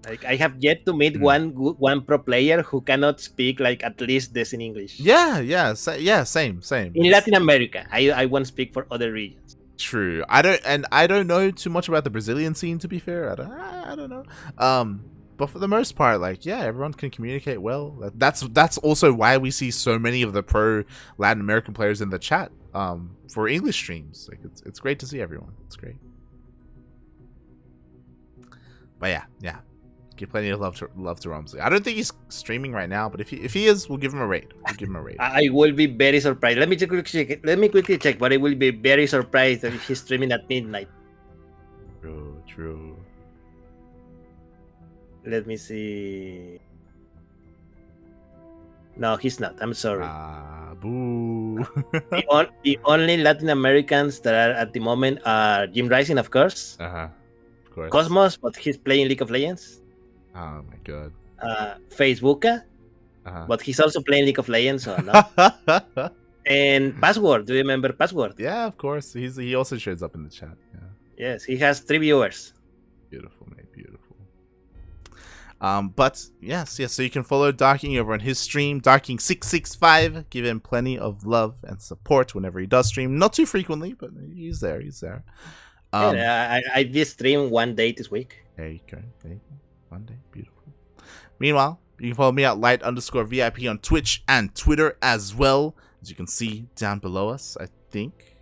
Like I have yet to meet one pro player who cannot speak like at least this in English. Yeah, same. In Latin America, I won't speak for other regions. True. I don't know too much about the Brazilian scene, to be fair. I don't know. But for the most part, like, yeah, everyone can communicate well. That's also why we see so many of the pro Latin American players in the chat for English streams. Like it's great to see everyone. It's great. But yeah. Give plenty of love to Rumsley. I don't think he's streaming right now, but if he is, we'll give him a raid. I will be very surprised. Let me quickly check, but I will be very surprised if he's streaming at midnight. True. Let me see. No, he's not. I'm sorry. Boo. The only Latin Americans that are at the moment are JimRising, of course. Of course. Cosmos, but he's playing League of Legends. Oh my god. Facebooka, but he's also playing League of Legends, so no. And Password. Do you remember Password? Yeah, of course. He also shows up in the chat. Yeah. Yes, he has 3 viewers. Beautiful, mate. Beautiful. But yes. So you can follow Darking over on his stream, Darking665. Give him plenty of love and support whenever he does stream. Not too frequently, but he's there. I did stream one day this week. There you go. One day. Beautiful. Meanwhile, you can follow me at light_VIP on Twitch and Twitter as well. As you can see down below us, I think.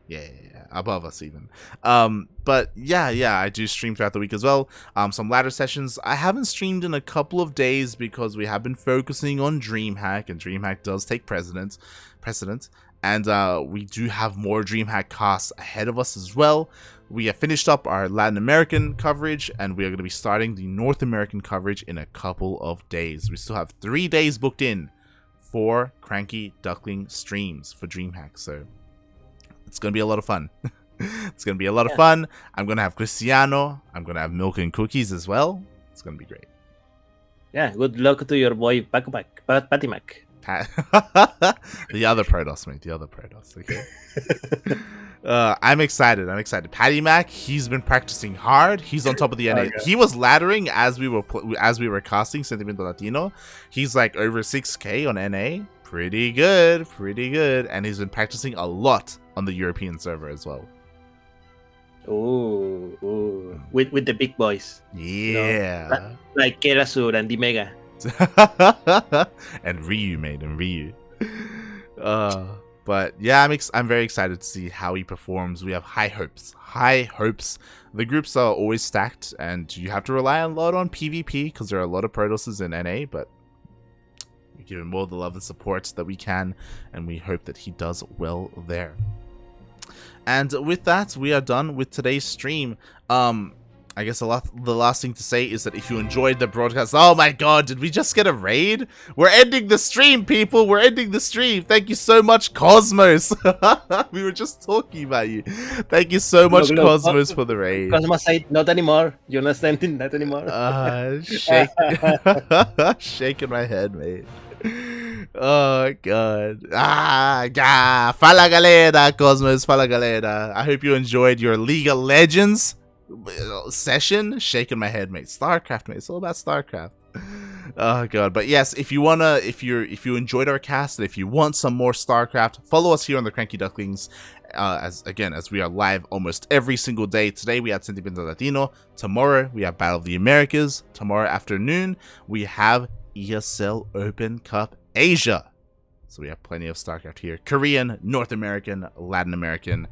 Yeah, above us even. But yeah, I do stream throughout the week as well. Some ladder sessions. I haven't streamed in a couple of days because we have been focusing on DreamHack, and DreamHack does take precedence. And we do have more DreamHack casts ahead of us as well. We have finished up our Latin American coverage, and we are going to be starting the North American coverage in a couple of days. We still have 3 days booked in for CranKy Duckling streams for DreamHack, so it's going to be a lot of fun. It's going to be a lot of fun. I'm going to have Cristiano. I'm going to have Milk and Cookies as well. It's going to be great. Yeah, good luck to your boy Patty Mac. The other Protoss, mate. The other Protoss. Okay. I'm excited. Patty Mac, he's been practicing hard. He's on top of the NA. He was laddering as we were casting Sentimiento Latino. He's like over 6K on NA. Pretty good. And he's been practicing a lot on the European server as well. Ooh. With the big boys. Yeah. You know, like Kerasur and Dimega. And Ryu, mate, and Ryu. But yeah, I'm very excited to see how he performs. We have high hopes. The groups are always stacked, and you have to rely a lot on PvP because there are a lot of Protosses in NA, but we give him all the love and support that we can, and we hope that he does well there. And with that, we are done with today's stream. I guess the last thing to say is that if you enjoyed the broadcast... Oh my god, did we just get a raid? We're ending the stream, people! We're ending the stream! Thank you so much, Cosmos! We were just talking about you. Thank you so much, Cosmos, for the raid. Cosmos said, not anymore. You're not standing, not anymore. Shaking my head, mate. Oh god. Fala galera, Cosmos, fala galera. I hope you enjoyed your League of Legends session. Shaking my head, mate. StarCraft, mate. It's all about StarCraft. Oh god. But yes, if you enjoyed our cast and if you want some more StarCraft, follow us here on the CranKy Ducklings. As we are live almost every single day. Today we had Sentimiento Latino. Tomorrow we have Battle of the Americas. Tomorrow afternoon we have ESL Open Cup Asia. So we have plenty of StarCraft here. Korean, North American, Latin American.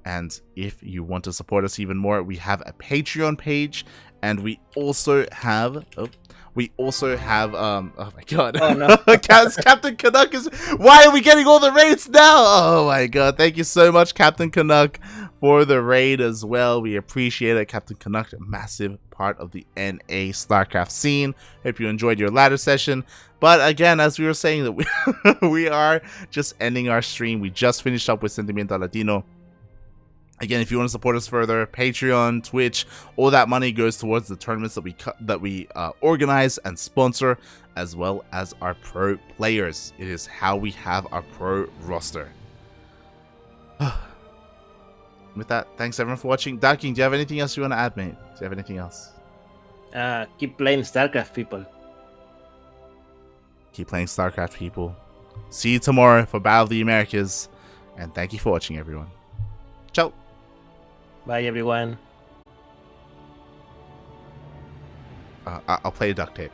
And if you want to support us even more, we have a Patreon page, and we also have oh my god. Oh no. Captain Canuck is... Why are we getting all the raids now? Oh my god. Thank you so much, Captain Canuck, for the raid as well. We appreciate it. Captain Canuck, a massive part of the NA StarCraft scene. Hope you enjoyed your ladder session. But again, as we were saying, that we are just ending our stream. We just finished up with Sentimiento Latino. Again, if you want to support us further, Patreon, Twitch, all that money goes towards the tournaments that we organize and sponsor, as well as our pro players. It is how we have our pro roster. With that, thanks everyone for watching. Ducking, do you have anything else you want to add, mate? Do you have anything else? Keep playing StarCraft, people. Keep playing StarCraft, people. See you tomorrow for Battle of the Americas, and thank you for watching, everyone. Ciao. Bye, everyone. I'll play a duct tape.